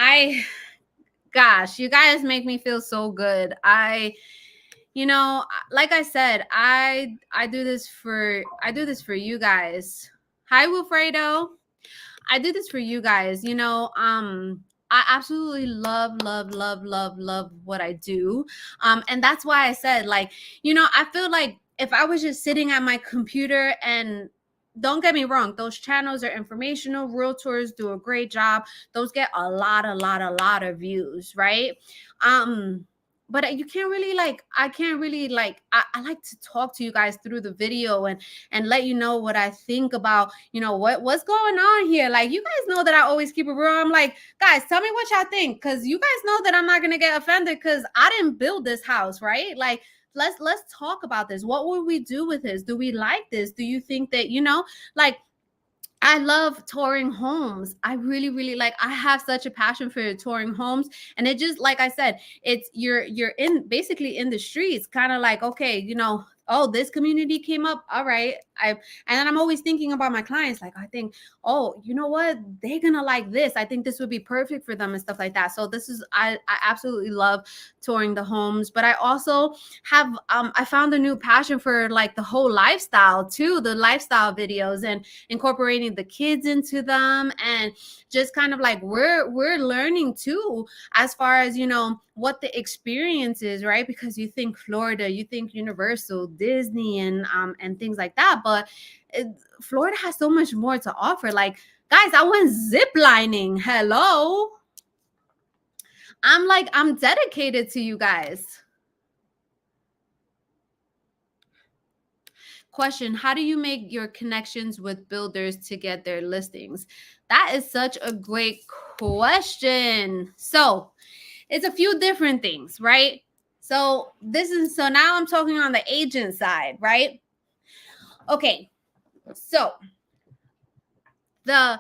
Speaker 1: Gosh, you guys make me feel so good. Like I said, I do this for you guys. Hi, Wilfredo. I do this for you guys. I absolutely love what I do. And that's why I said, like, I feel like if I was just sitting at my computer and don't get me wrong, those channels are informational. Realtors do a great job. Those get a lot of views, right? But you can't really like, I can't really like, I like to talk to you guys through the video and let you know what I think about, what's going on here. Like, you guys know that I always keep it real. I'm like, guys, tell me what y'all think, because you guys know that I'm not gonna get offended because I didn't build this house, right? Like, let's talk about this. What would we do with this? Do we like this? Do you think that, like, I love touring homes. I really, really like, I have such a passion for touring homes. And it just, like I said, it's you're in basically in the streets, kind of like, okay, oh, this community came up. All right. And then I'm always thinking about my clients. Like, I think, oh, you know what? They're gonna like this. I think this would be perfect for them and stuff like that. So this is, I absolutely love touring the homes. But I also have I found a new passion for like the whole lifestyle too, the lifestyle videos, and incorporating the kids into them, and just kind of like we're learning too, as far as what the experience is, right? Because you think Florida, you think Universal, Disney, and things like that, but Florida has so much more to offer. Like, guys, I went zip lining. Hello. I'm dedicated to you guys. Question: how do you make your connections with builders to get their listings? That is such a great question. So it's a few different things, right? So now I'm talking on the agent side, right? Okay. So the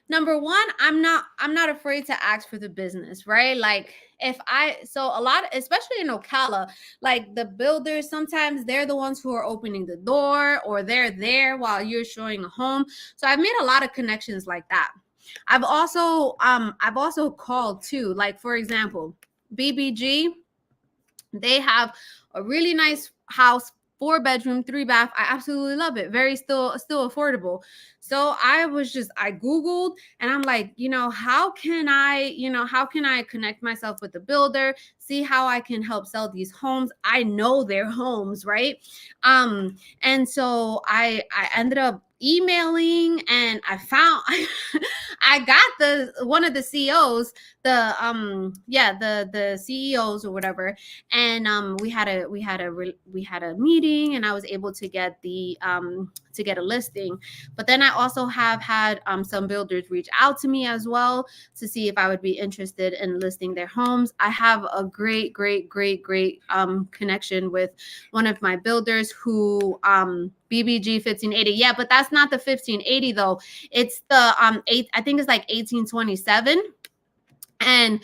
Speaker 1: number one, I'm not afraid to ask for the business, right? Like, a lot, especially in Ocala, like the builders, sometimes they're the ones who are opening the door, or they're there while you're showing a home. So I've made a lot of connections like that. I've also called too, like, for example, BBG. They have a really nice house, 4 bedroom, 3 bath. I absolutely love it. Very still affordable. So I Googled, and I'm like, how can I connect myself with the builder, see how I can help sell these homes. I know their homes, right? And so I ended up emailing, and I found I got the one of the CEOs, the CEOs or whatever, and we had a meeting, and I was able to get a listing. But then I also have had some builders reach out to me as well to see if I would be interested in listing their homes. I have a great connection with one of my builders who BBG 1580. Yeah, but that's not the 1580 though. It's the I think it's like 1827. And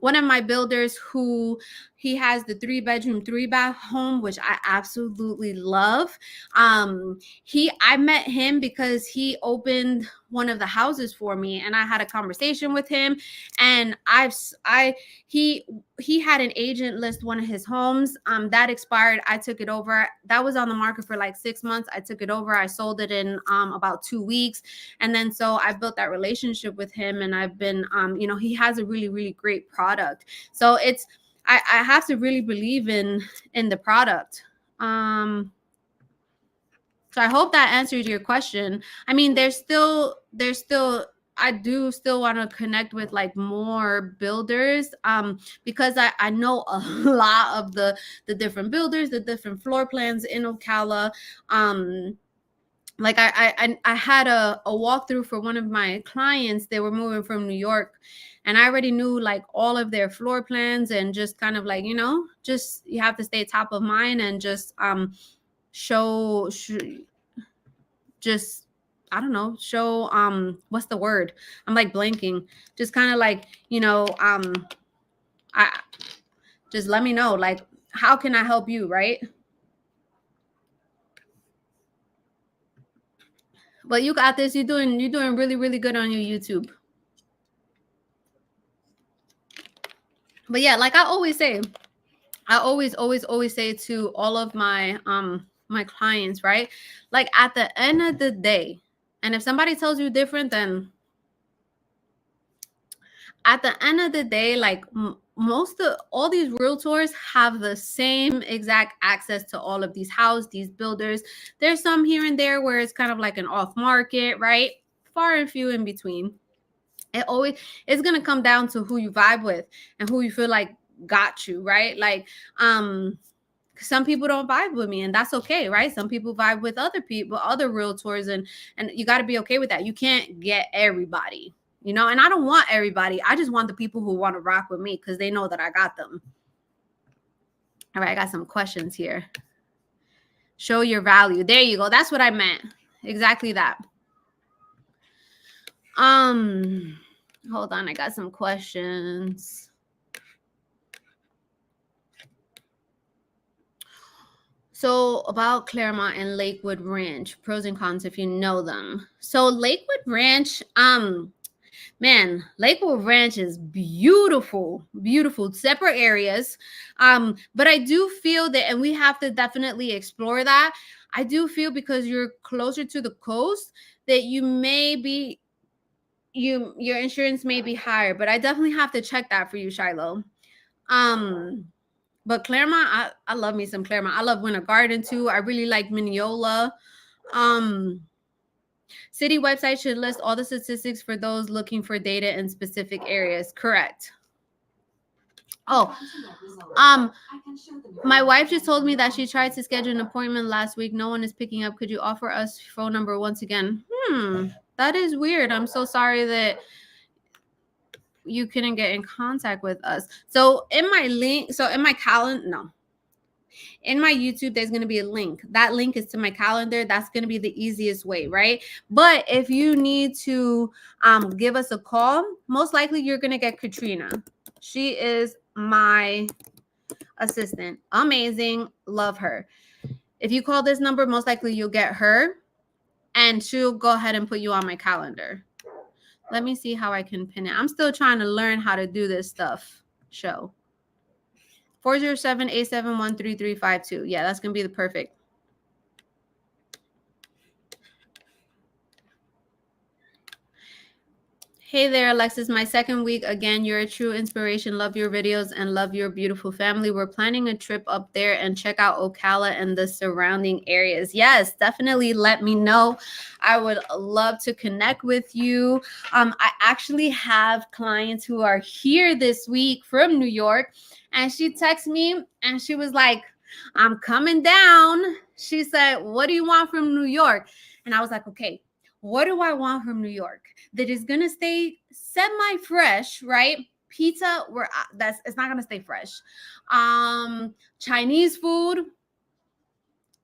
Speaker 1: one of my builders, who he has the 3 bedroom, 3 bath home, which I absolutely love. I met him because he opened one of the houses for me, and I had a conversation with him, and he had an agent list one of his homes that expired. I took it over. That was on the market for like 6 months. I took it over. I sold it in about 2 weeks. And then so I built that relationship with him, and I've been he has a really, really great product. So I have to really believe in the product. So I hope that answers your question. I mean, there's still I do still want to connect with like more builders, because I know a lot of the different builders, the different floor plans in Ocala. Like I had a walkthrough for one of my clients. They were moving from New York, and I already knew like all of their floor plans, and just kind of like, just you have to stay top of mind, and just show just I don't know, show what's the word? I'm like blanking. Just kind of like, I just let me know, like, how can I help you, right? But you got this. You're doing really, really good on your YouTube. But yeah, like I always say, I always say to all of my clients, right? Like, at the end of the day, and if somebody tells you different, then at the end of the day, like, all these realtors have the same exact access to all of these houses, these builders. There's some here and there where it's kind of like an off market, right? Far and few in between. It's gonna come down to who you vibe with and who you feel like got you, right? Like some people don't vibe with me, and that's okay, right? Some people vibe with other people, other realtors, and you got to be okay with that. You can't get everybody, and I don't want everybody. I just want the people who want to rock with me because they know that I got them. All right, I got some questions here. Show your value. There you go. That's what I meant. Exactly that. Hold on, I got some questions. So about Claremont and Lakewood Ranch, pros and cons if you know them. So Lakewood Ranch, man, Lakewood Ranch is beautiful, beautiful, separate areas. But I do feel that, and we have to definitely explore that. I do feel because you're closer to the coast that you may be your insurance may be higher, but I definitely have to check that for you, Shiloh. But Claremont, I love me some Claremont. I love Winter Garden too. I really like Mineola. City website should list all the statistics for those looking for data in specific areas. Correct. Oh, my wife just told me that she tried to schedule an appointment last week. No one is picking up. Could you offer us phone number once again? That is weird. I'm so sorry that you couldn't get in contact with us. So in my calendar, no. In my YouTube, there's going to be a link. That link is to my calendar. That's going to be the easiest way, right? But if you need to give us a call, most likely you're going to get Katrina. She is my assistant. Amazing. Love her. If you call this number, most likely you'll get her, and she'll go ahead and put you on my calendar. Let me see how I can pin it. I'm still trying to learn how to do this stuff. Show. 407-871-3352. Yeah, that's going to be the perfect. Hey there, Alexis. My second week. Again, you're a true inspiration. Love your videos and love your beautiful family. We're planning a trip up there and check out Ocala and the surrounding areas. Yes, definitely let me know. I would love to connect with you. I actually have clients who are here this week from New York, and she texted me and she was like, I'm coming down. She said, what do you want from New York? And I was like, okay, what do I want from New York that is gonna stay semi-fresh, right? Pizza, it's not gonna stay fresh. Chinese food,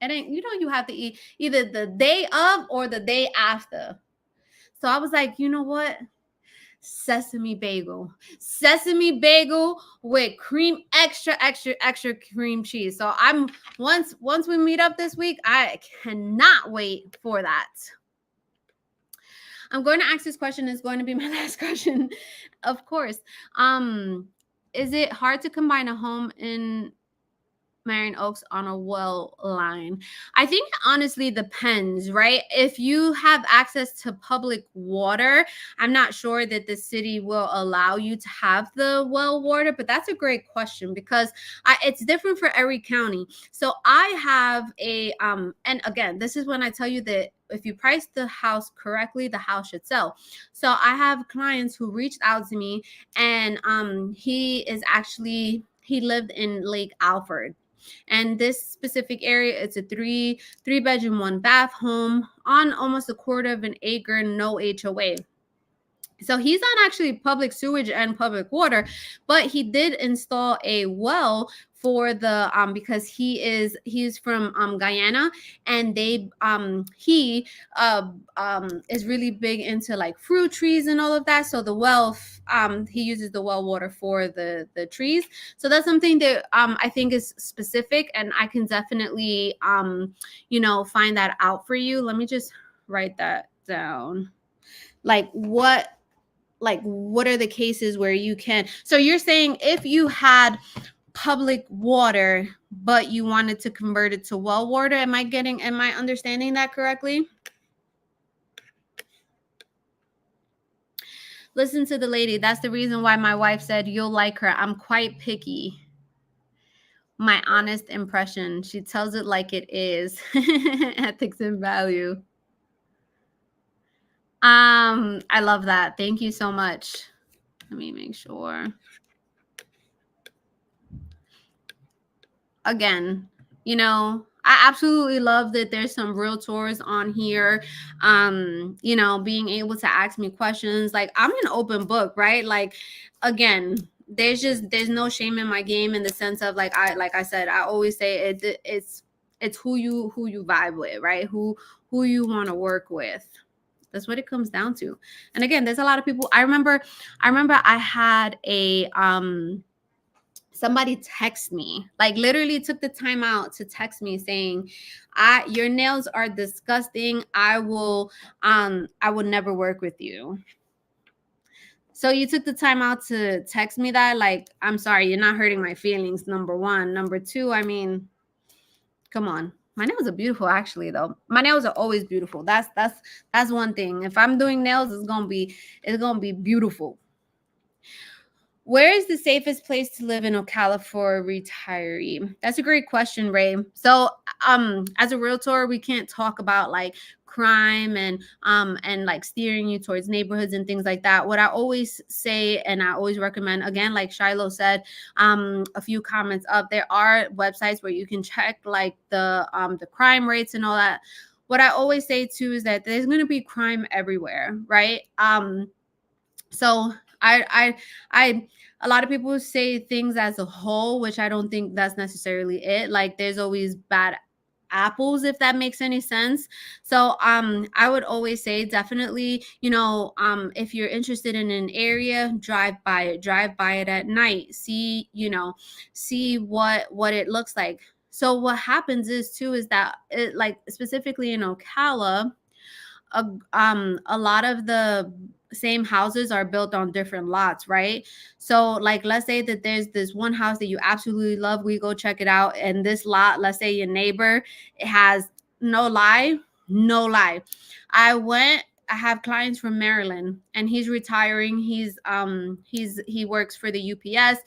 Speaker 1: it ain't. You have to eat either the day of or the day after. So I was like, you know what? Sesame bagel with extra cream cheese. So I'm once we meet up this week, I cannot wait for that. I'm going to ask this question. It's going to be my last question, of course. Is it hard to combine a home in Marion Oaks on a well line? I think it honestly depends, right? If you have access to public water, I'm not sure that the city will allow you to have the well water, but that's a great question because it's different for every county. So I have and again, this is when I tell you that if you price the house correctly, the house should sell. So I have clients who reached out to me, and he lived in Lake Alfred. And this specific area, it's a three bedroom, 1 bath home on almost a quarter of an acre, no HOA. So he's on actually public sewage and public water, but he did install a well for the because he's from Guyana, and he is really big into like fruit trees and all of that. So the well he uses the well water for the trees. So that's something that I think is specific, and I can definitely find that out for you. Let me just write that down. What are the cases where you can? So you're saying if you had public water but you wanted to convert it to well water, am I understanding that correctly? Listen to the lady. That's the reason why my wife said you'll like her. I'm quite picky. My honest impression. She tells it like it is. Ethics and value. I love that. Thank you so much. Let me make sure. Again, I absolutely love that there's some realtors on here, being able to ask me questions. Like, I'm an open book, right? Like, again, there's no shame in my game, in the sense of, like I said, I always say it's who you vibe with, right? Who you want to work with. That's what it comes down to. And again, there's a lot of people. I remember I had a somebody text me, like literally took the time out to text me saying, your nails are disgusting. I will never work with you. So you took the time out to text me that. Like, I'm sorry, you're not hurting my feelings, number one. Number two, I mean, come on. My nails are beautiful, actually, though. My nails are always beautiful. That's one thing. If I'm doing nails, it's gonna be beautiful. Where is the safest place to live in Ocala for a retiree? That's a great question, Ray. So, as a realtor, we can't talk about like crime and like steering you towards neighborhoods and things like that. What I always say, and I always recommend, again, like Shiloh said, a few comments up, there are websites where you can check like the crime rates and all that. What I always say too is that there's going to be crime everywhere, right? So I a lot of people say things as a whole, which I don't think that's necessarily it. Like, there's always bad apples, if that makes any sense. So I would always say, definitely, if you're interested in an area, drive by it at night, see what it looks like. So what happens is too is that it, like, specifically in Ocala, a lot of the same houses are built on different lots, right? So, like, let's say that there's this one house that you absolutely love. We go check it out, and this lot, let's say your neighbor, it has, no lie, no lie. I have clients from Maryland, and he's retiring. He works for the UPS,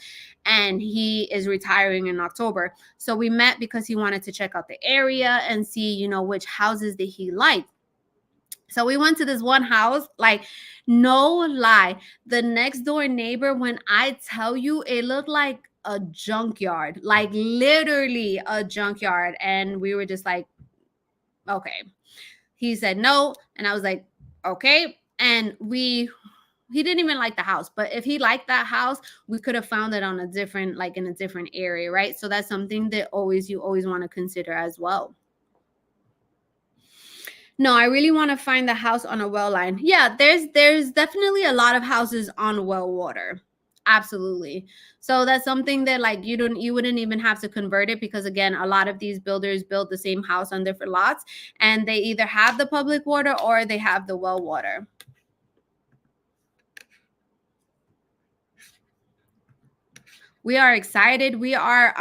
Speaker 1: and he is retiring in October. So we met because he wanted to check out the area and see, which houses that he liked. So we went to this one house, like, no lie. The next door neighbor, when I tell you, it looked like a junkyard, like literally a junkyard. And we were just like, okay. He said no. And I was like, okay. And he didn't even like the house, but if he liked that house, we could have found it on a different, like in a different area, right? So that's something that you always want to consider as well. No, I really want to find the house on a well line. Yeah, there's definitely a lot of houses on well water. Absolutely. So that's something that, like, you wouldn't even have to convert it, because again, a lot of these builders build the same house on different lots, and they either have the public water or they have the well water. We are excited. We are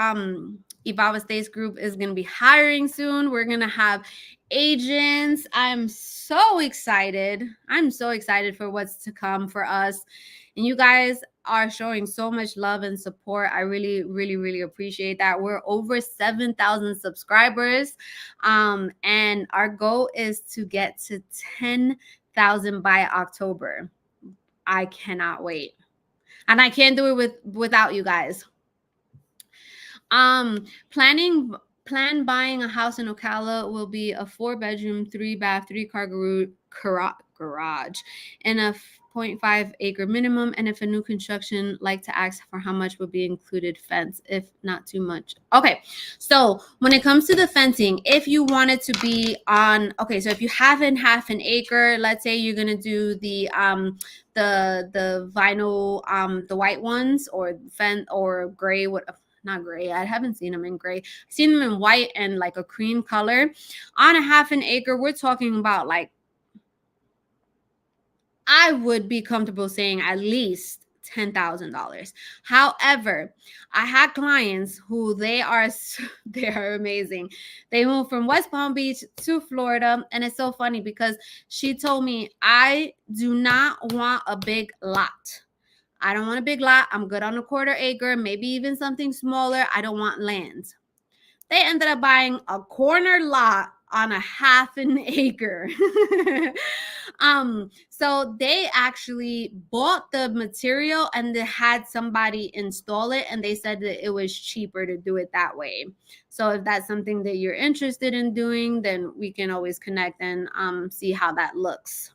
Speaker 1: Ibaba States Group is going to be hiring soon. We're going to have agents. I'm so excited. I'm so excited for what's to come for us. And you guys are showing so much love and support. I really, really, really appreciate that. We're over 7,000 subscribers. And our goal is to get to 10,000 by October. I cannot wait. And I can't do it without you guys. Plan buying a house in Ocala will be a 4-bedroom, 3-bath, 3-car garage and a 0.5 acre minimum. And if a new construction, like to ask for how much would be included fence, if not too much. Okay, so when it comes to the fencing, if you wanted to be on, okay, so if you have half an acre, let's say you're gonna do the vinyl, the white ones, or fence, or gray, what, not gray, I haven't seen them in gray. I've seen them in white and like a cream color. On a half an acre, we're talking about, like, I would be comfortable saying at least $10,000. However, I had clients who they are amazing. They moved from West Palm Beach to Florida, and it's so funny because she told me, I do not want a big lot. I don't want a big lot. I'm good on a quarter acre, maybe even something smaller. I don't want land. They ended up buying a corner lot on a half an acre. So they actually bought the material and they had somebody install it, and they said that it was cheaper to do it that way. So if that's something that you're interested in doing, then we can always connect and see how that looks.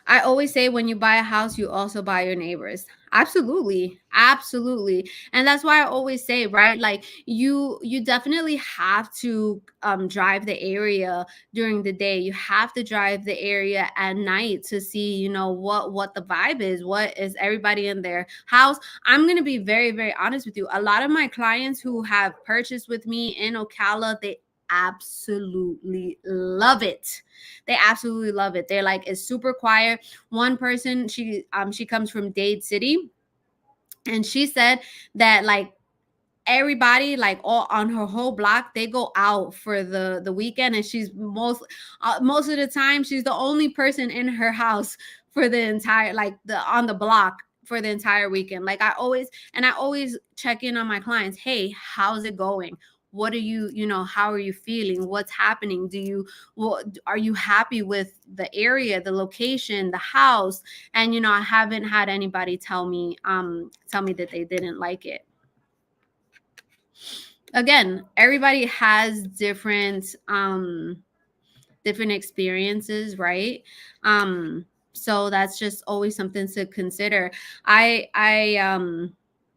Speaker 1: I always say when you buy a house, you also buy your neighbors. Absolutely. Absolutely. And that's why I always say, right? Like you definitely have to drive the area during the day. You have to drive the area at night to see, what the vibe is. What is everybody in their house? I'm going to be very, very honest with you. A lot of my clients who have purchased with me in Ocala, they absolutely love it. They absolutely love it. They're like, it's super quiet. One person, she comes from Dade City, and she said that like everybody like all on her whole block, they go out for the weekend, and she's most of the time she's the only person in her house for the entire, like, the on the block for the entire weekend. Like I always check in on my clients. Hey, how's it going? What are how are you feeling? What's happening? Are you happy with the area, the location, the house? And I haven't had anybody tell me that they didn't like it. Again, everybody has different experiences, right? So that's just always something to consider. I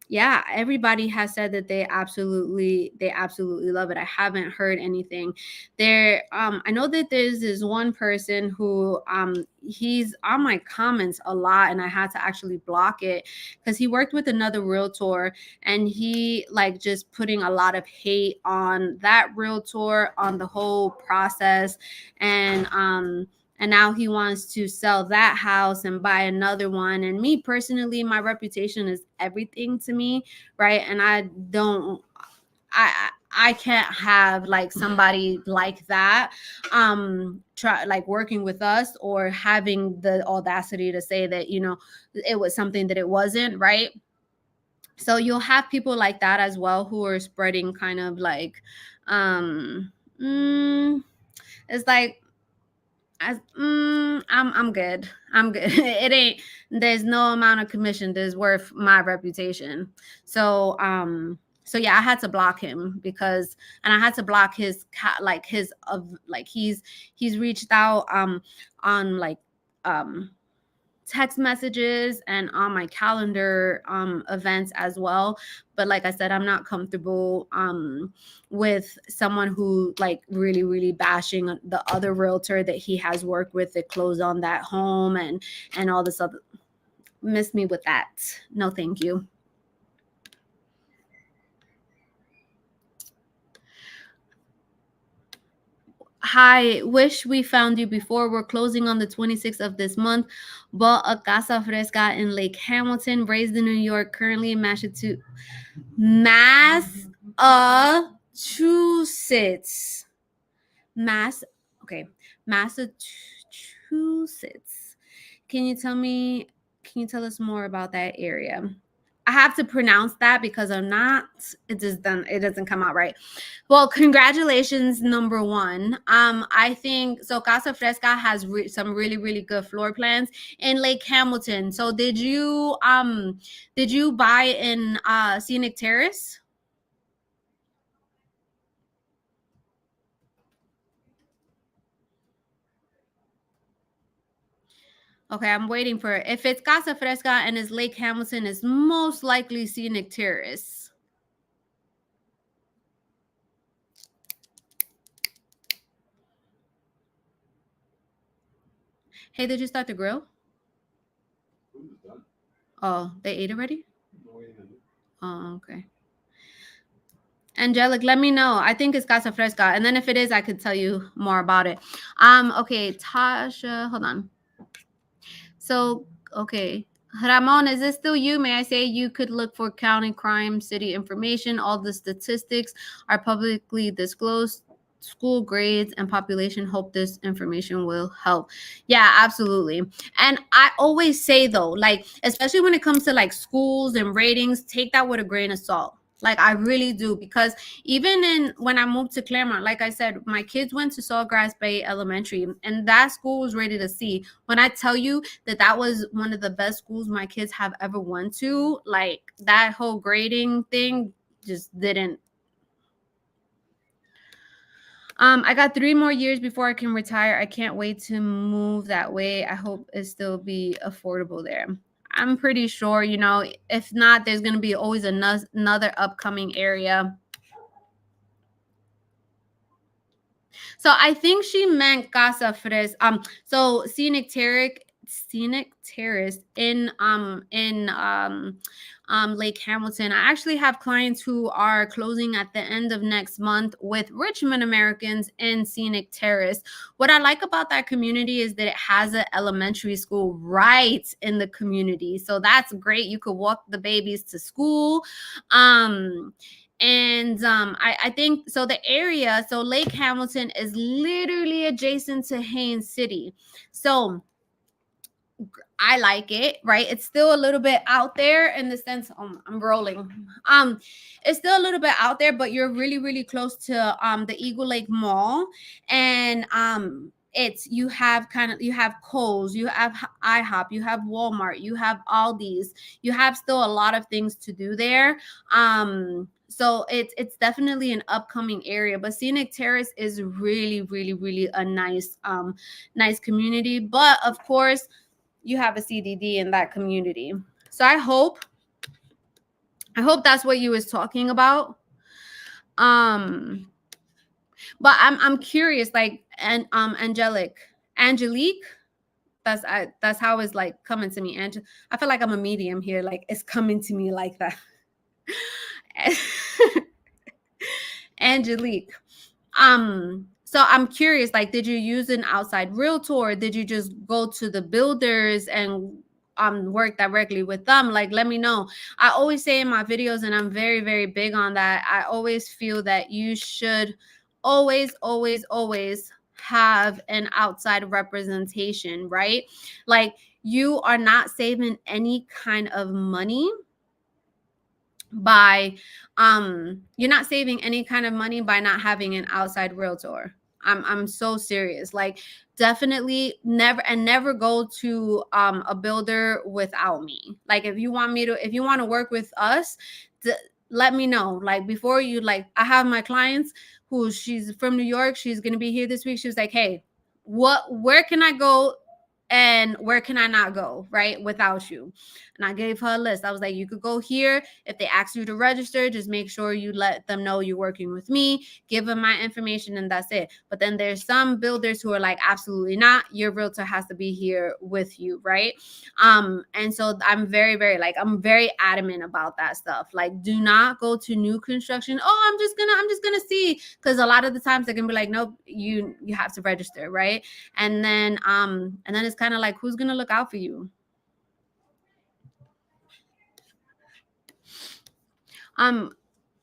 Speaker 1: Yeah, everybody has said that they absolutely love it. I haven't heard anything there. I know that there's this one person who he's on my comments a lot, and I had to actually block it because he worked with another realtor, and he like just putting a lot of hate on that realtor, on the whole process. And now he wants to sell that house and buy another one. And me personally, my reputation is everything to me, right? And I can't have like somebody like that try like working with us, or having the audacity to say that it was something that it wasn't, right? So you'll have people like that as well, who are spreading kind of like um it's like, I'm good. I'm good. It ain't. There's no amount of commission that's worth my reputation. So yeah, I had to block him and I had to block like his of like he's reached out on like um text messages and on my calendar events as well. But like I said, I'm not comfortable with someone who like really, really bashing the other realtor that he has worked with that closed on that home and all this other. Miss me with that. No, thank you. Hi, wish we found you before. We're closing on the 26th of this month. Bought a casa fresca in Lake Hamilton, raised in New York, currently in Massachusetts. Mass, okay, Massachusetts. Can you tell us more about that area? I have to pronounce that because I'm not, it doesn't come out right. Well, congratulations, number one. I think so. Casa Fresca has some really, really good floor plans in Lake Hamilton. So did you buy in Scenic Terrace? Okay, I'm waiting for it. If it's Casa Fresca and it's Lake Hamilton, it's most likely Scenic Terrace. Hey, did you start the grill? Oh, they ate already? Oh, okay. Angelic, let me know. I think it's Casa Fresca. And then if it is, I could tell you more about it. Okay, Tasha, hold on. So, okay. Ramon, is this still you? May I say you could look for county crime, city information. All the statistics are publicly disclosed. School grades and population. Hope this information will help. Yeah, absolutely. And I always say though, like, especially when it comes to like schools and ratings, take that with a grain of salt. Like I really do, because even in when I moved to Claremont, like I said, my kids went to Sawgrass Bay Elementary, and that school was rated a C. When I tell you that that was one of the best schools my kids have ever went to, like that whole grading thing just didn't. I got 3 more years before I can retire. I can't wait to move that way. I hope it still be affordable there. I'm pretty sure, if not, there's going to be always another upcoming area. So I think she meant Casa Fres. So scenic terrace in Lake Hamilton. I actually have clients who are closing at the end of next month with Richmond Americans in Scenic Terrace. What I like about that community is that it has an elementary school right in the community. So that's great. You could walk the babies to school. And I think so. The area, so Lake Hamilton is literally adjacent to Haines City. So I like it, right? It's still a little bit out there in the sense, I'm rolling. It's still a little bit out there, but you're really, really close to the Eagle Lake Mall. And it's you have Kohl's, you have IHOP, you have Walmart, you have Aldi's, you have still a lot of things to do there. So it's definitely an upcoming area, but Scenic Terrace is really, really, really a nice community. But of course, you have a CDD in that community. So I hope that's what you was talking about. But I'm curious, like, and Angelique, that's how it's like coming to me. And I feel like I'm a medium here, like it's coming to me like that. Angelique. So I'm curious, like, did you use an outside realtor, or did you just go to the builders and work directly with them? Like, let me know. I always say in my videos, and I'm very, very big on that, I always feel that you should always, always, always have an outside representation, right? Like, you are not saving any kind of money by you're not saving any kind of money by not having an outside realtor. I'm so serious. Like, definitely never go to a builder without me. Like, if you want to work with us, let me know. Like, before you, like, I have my clients who, she's from New York, she's gonna be here this week. She was like, hey, where can I go and where can I not go, right, without you? And I gave her a list. I was like, you could go here. If they ask you to register, just make sure you let them know you're working with me, give them my information, and that's it. But then there's some builders who are like, absolutely not. Your realtor has to be here with you, right? And so I'm very, very, like, I'm very adamant about that stuff. Like, do not go to new construction. Oh, I'm just gonna see, because a lot of the times they're gonna be like, nope, you have to register, right? And then it's kind of like, who's gonna look out for you?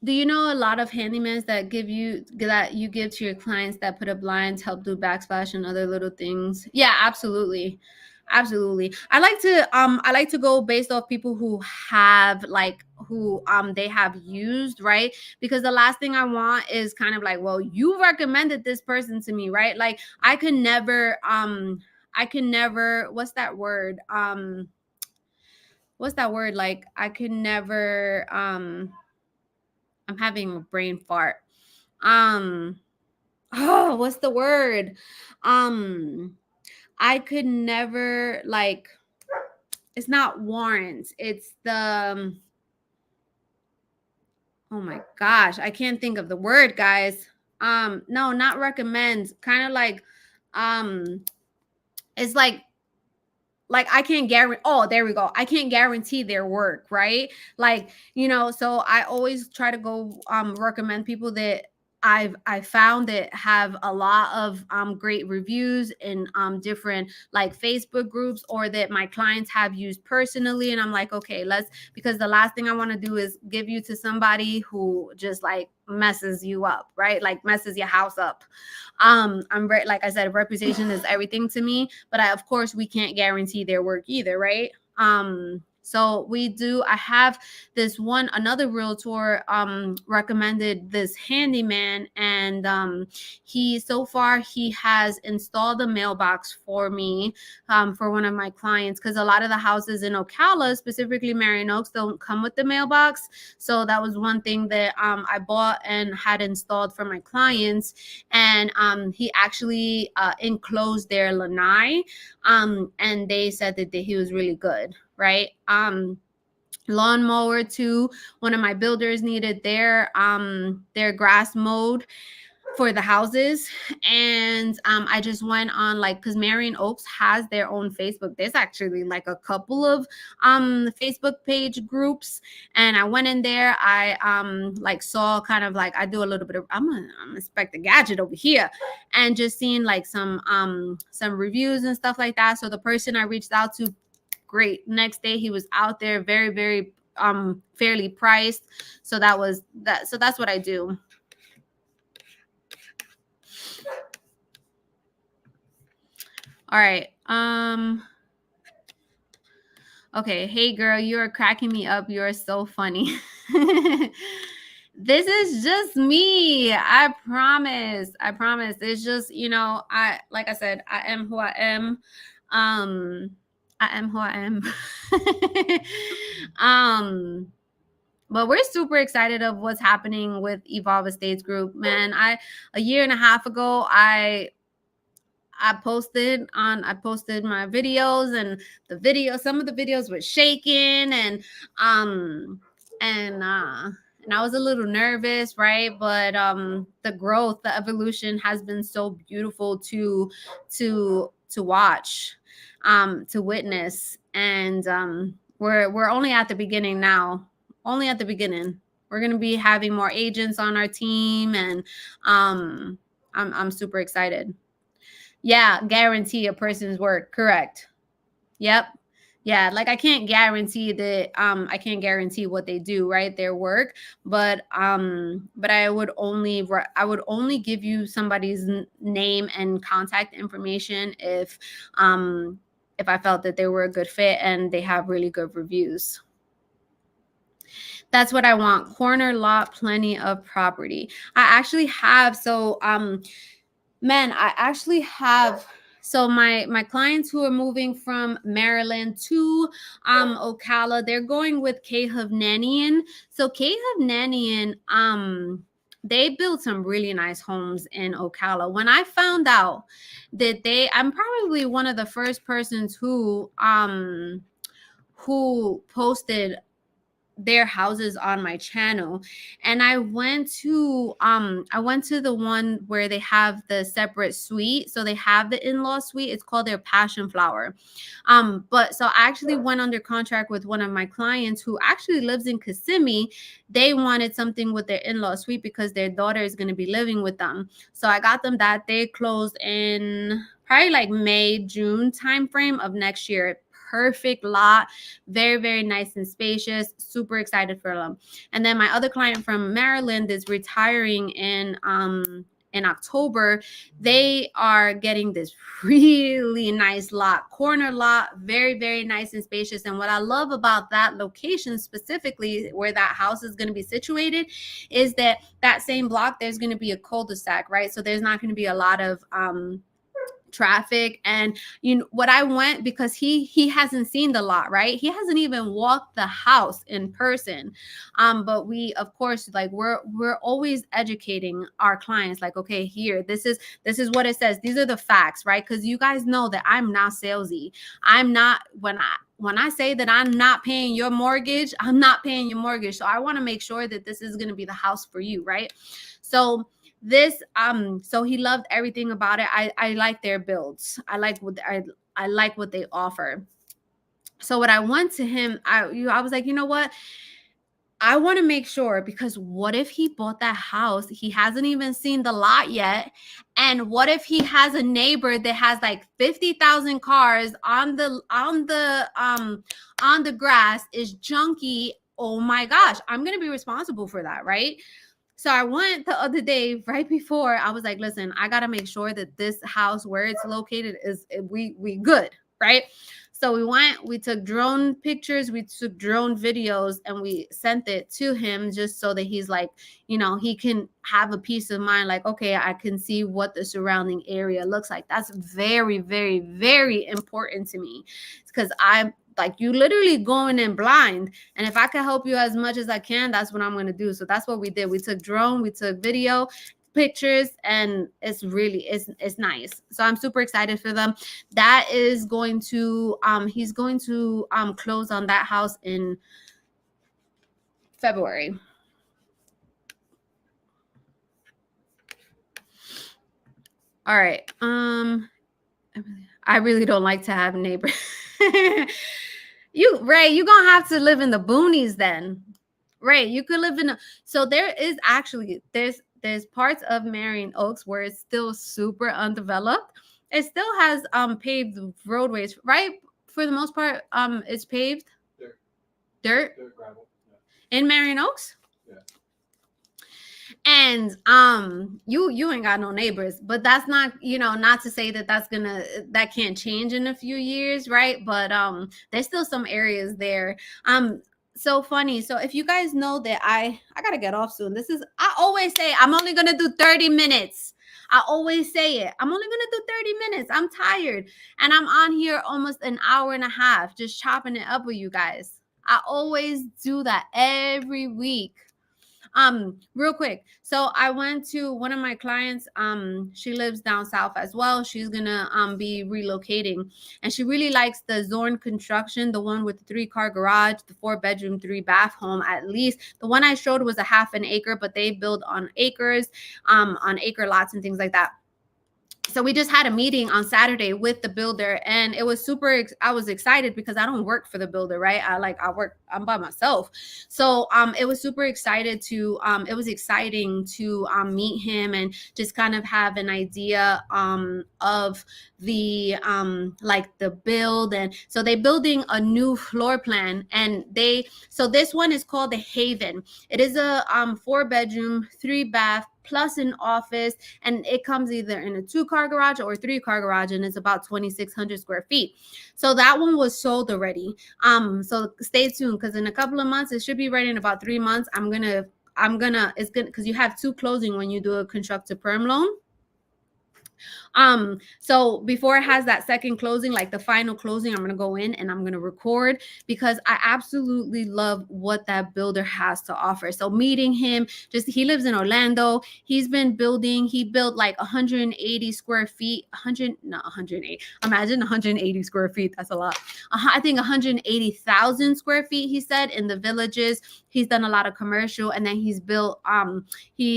Speaker 1: Do you know a lot of handymans that you give to your clients that put up blinds, help do backsplash and other little things? Yeah, absolutely. Absolutely. I like to go based off people who have, like, who they have used, right? Because the last thing I want is kind of like, well, you recommended this person to me, right? Like, I can never, what's that word? Like, I can never I'm having a brain fart. What's the word? I could never, like, it's not warrants. It's the oh my gosh, I can't think of the word, guys. No, not recommend. Kind of like it's like I can't guarantee, oh, there we go, I can't guarantee their work, right? Like, so I always try to go recommend people that I found it have a lot of great reviews in different like Facebook groups, or that my clients have used personally. And I'm like, okay, let's, because the last thing I want to do is give you to somebody who just like messes you up, right? Like messes your house up. Like I said, reputation is everything to me, but of course we can't guarantee their work either, right? So I have this one, another realtor recommended this handyman, and he has installed a mailbox for me, for one of my clients, because a lot of the houses in Ocala, specifically Marion Oaks, don't come with the mailbox. So that was one thing that I bought and had installed for my clients. And he actually enclosed their lanai, and they said that he was really good, right? Lawnmower too. One of my builders needed their grass mowed for the houses. And I just went on, like, because Marion Oaks has their own Facebook. There's actually like a couple of Facebook page groups, and I went in there. I like saw kind of like, I do a little bit of, I'm inspect the gadget over here, and just seeing like some reviews and stuff like that. So the person I reached out to, great, next day he was out there, very very fairly priced. So that was that. So that's what I do. All right. Okay. Hey girl, you are cracking me up. You are so funny. This is just me. I promise. I promise. It's just, I, like I said, I am who I am. I am who I am. um but we're super excited of what's happening with Evolve Estates Group. Man, a year and a half ago, I posted my videos, and some of the videos were shaking, um and I was a little nervous, right? But the growth, the evolution has been so beautiful to watch, to witness. And we're only at the beginning now. Only at the beginning. We're going to be having more agents on our team, and I'm super excited. Yeah, guarantee a person's work. Correct. Yep. Yeah, like I can't guarantee that I can't guarantee what they do, right? Their work, but I would only give you somebody's name and contact information if I felt that they were a good fit and they have really good reviews. That's what I want. Corner lot, plenty of property. I actually have Man, I actually have, my clients who are moving from Maryland to Ocala, they're going with K Hovnanian. So K Hovnanian, they built some really nice homes in Ocala. When I found out that I'm probably one of the first persons who posted their houses on my channel. And I went to the one where they have the separate suite. So they have the in-law suite. It's called their passion flower. But so I actually went under contract with one of my clients who actually lives in Kissimmee. They wanted something with their in-law suite because their daughter is going to be living with them. So I got them that. They closed in probably like May, June timeframe of next year. Perfect lot, very very nice and spacious. Super excited for them. And then my other client from Maryland is retiring in October. They are getting this really nice lot, corner lot, very very nice and spacious. And what I love about that location, specifically where that house is going to be situated, is that same block, there's going to be a cul-de-sac, right? So there's not going to be a lot of traffic. And what I went, because he hasn't seen the lot, right? He hasn't even walked the house in person. But we, of course, like we're always educating our clients, like, okay, here, this is what it says, these are the facts, right? Because you guys know that I'm not salesy. I'm not, when I say that I'm not paying your mortgage, I'm not paying your mortgage. So I want to make sure that this is going to be the house for you, right? So so he loved everything about it. I like their builds. I like what they offer. So what I went to him, I was like, you know what? I want to make sure, because what if he bought that house? He hasn't even seen the lot yet. And what if he has a neighbor that has like 50,000 cars on the grass, is junky? Oh my gosh, I'm going to be responsible for that, right? So I went the other day, right before, I was like, listen, I got to make sure that this house where it's located is we good, right? So we went, we took drone pictures, we took drone videos, and we sent it to him just so that he's like, he can have a peace of mind, like, okay, I can see what the surrounding area looks like. That's very, very, very important to me, because I'm like, you literally going in blind. And if I can help you as much as I can, that's what I'm going to do. So that's what we did. We took drone, we took video, pictures, and it's nice. So I'm super excited for them. That is going to he's going to close on that house in February. All right. I really don't like to have neighbors. Ray, you're gonna have to live in the boonies then. Ray, you could live in so there is actually there's parts of Marion Oaks where it's still super undeveloped. It still has paved roadways, right? For the most part, it's paved. Dirt? Gravel. Yeah. In Marion Oaks? And you ain't got no neighbors, but that's not, not to say that that can't change in a few years, right? But there's still some areas there. So funny. So if you guys know that I gotta get off soon. I always say I'm only gonna do 30 minutes. I always say it. I'm only gonna do 30 minutes. I'm tired, and I'm on here almost an hour and a half just chopping it up with you guys. I always do that every week. Real quick, so I went to one of my clients. She lives down south as well. She's gonna be relocating, and she really likes the Zorn construction, the one with the 3-car garage, the 4-bedroom 3-bath home. At least the one I showed was a half an acre, but they build on acres, on acre lots and things like that. So we just had a meeting on Saturday with the builder, and it was I was excited because I don't work for the builder, right? I'm by myself. So it was super excited to it was exciting to meet him and just kind of have an idea of the like the build. And so they're building a new floor plan, and so this one is called the Haven. It is a 4-bedroom 3-bath plus an office, and it comes either in a 2-car garage or a 3-car garage, and it's about 2,600 square feet. So that one was sold already. So stay tuned, because in a couple of months, it should be ready in about 3 months. It's gonna, because you have 2 closing when you do a constructive perm loan. So before it has that second closing, like the final closing, I'm gonna go in and I'm gonna record, because I absolutely love what that builder has to offer. So meeting him, he lives in Orlando. He built like 180 square feet, 108. Imagine 180 square feet. That's a lot. I think 180,000 square feet, he said, in the Villages. He's done a lot of commercial, and then he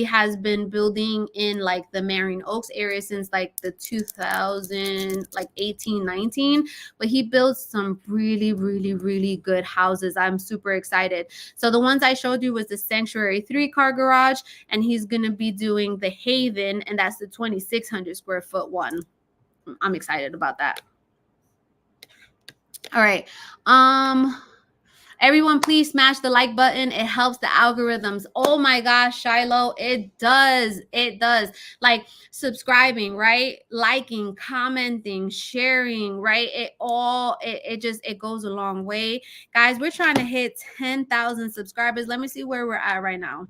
Speaker 1: has been building in like the Marion Oaks area since like the 2018, 19. But he built some really, really, really good houses. I'm super excited. So the ones I showed you was the Sanctuary 3-car garage, and he's gonna be doing the Haven, and that's the 2,600 square foot one. I'm excited about that. All right. Everyone, please smash the like button. It helps the algorithms. Oh my gosh, Shiloh, it does. It does. Like subscribing, right? Liking, commenting, sharing, right? It goes a long way. Guys, we're trying to hit 10,000 subscribers. Let me see where we're at right now.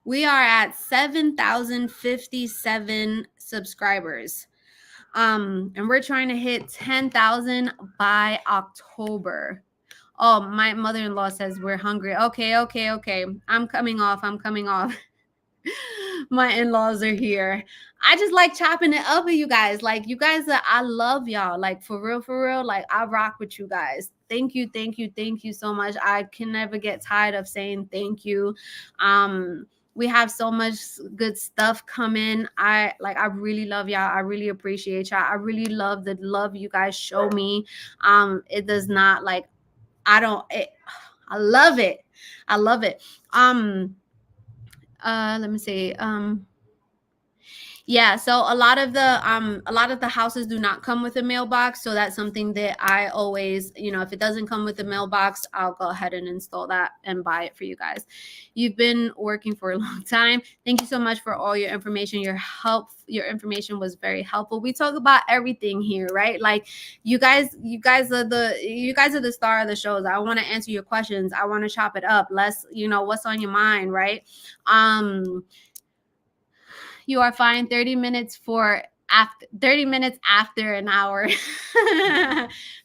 Speaker 1: We are at 7,057 subscribers. And we're trying to hit 10,000 by October. Oh, my mother-in-law says we're hungry. Okay. I'm coming off. My in-laws are here. I just like chopping it up with you guys. Like, you guys, I love y'all. Like, for real. Like, I rock with you guys. Thank you so much. I can never get tired of saying thank you. We have so much good stuff coming. I really love y'all. I really appreciate y'all. I really love the love you guys show me. It does not, like, I I love it. I love it. Let me see. Yeah, so a lot of the houses do not come with a mailbox, so that's something that I always, if it doesn't come with a mailbox, I'll go ahead and install that and buy it for you guys. You've been working for a long time. Thank you so much for all your information. Your information was very helpful. We talk about everything here, right? Like you guys are the star of the shows. I want to answer your questions. I want to chop it up. Let's, what's on your mind, right? You are fine 30 minutes after an hour.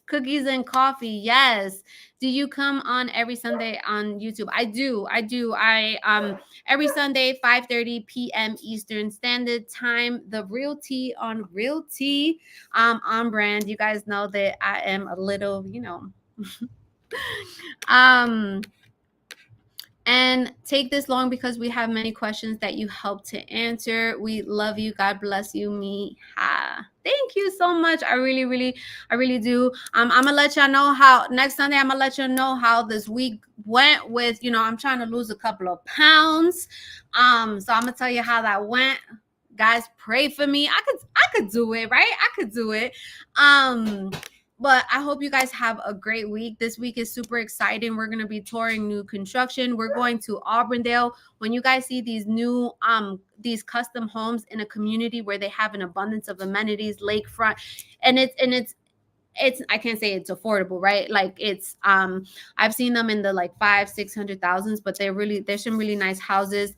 Speaker 1: Cookies and coffee, yes. Do you come on every Sunday on YouTube? I do. I every Sunday 5:30 p.m. Eastern Standard Time. The Real Tea on Real Tea on brand. You guys know that I am a little, and take this long because we have many questions that you help to answer. We love you. God bless you, Miha. Thank you so much. I really do. I'm gonna let y'all know how next Sunday. I'm gonna let you know how this week went with. I'm trying to lose a couple of pounds. So I'm gonna tell you how that went. Guys, pray for me. I could do it, right? I could do it. But I hope you guys have a great week. This week is super exciting. We're going to be touring new construction. We're going to Auburndale. When you guys see these new these custom homes in a community where they have an abundance of amenities, lakefront, and it's I can't say it's affordable, right? Like it's I've seen them in the like 500,000-600,000s, but there's some really nice houses.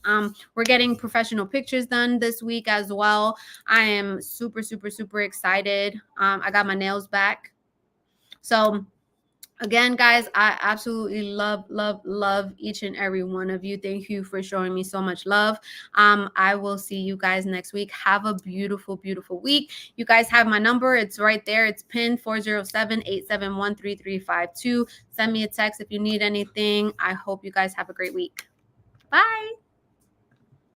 Speaker 1: We're getting professional pictures done this week as well. I am super excited. I got my nails back. So again, guys, I absolutely love each and every one of you. Thank you for showing me so much love. I will see you guys next week. Have a beautiful week. You guys have my number. It's right there. It's pinned 407-871-3352. Send me a text if you need anything. I hope you guys have a great week. Bye.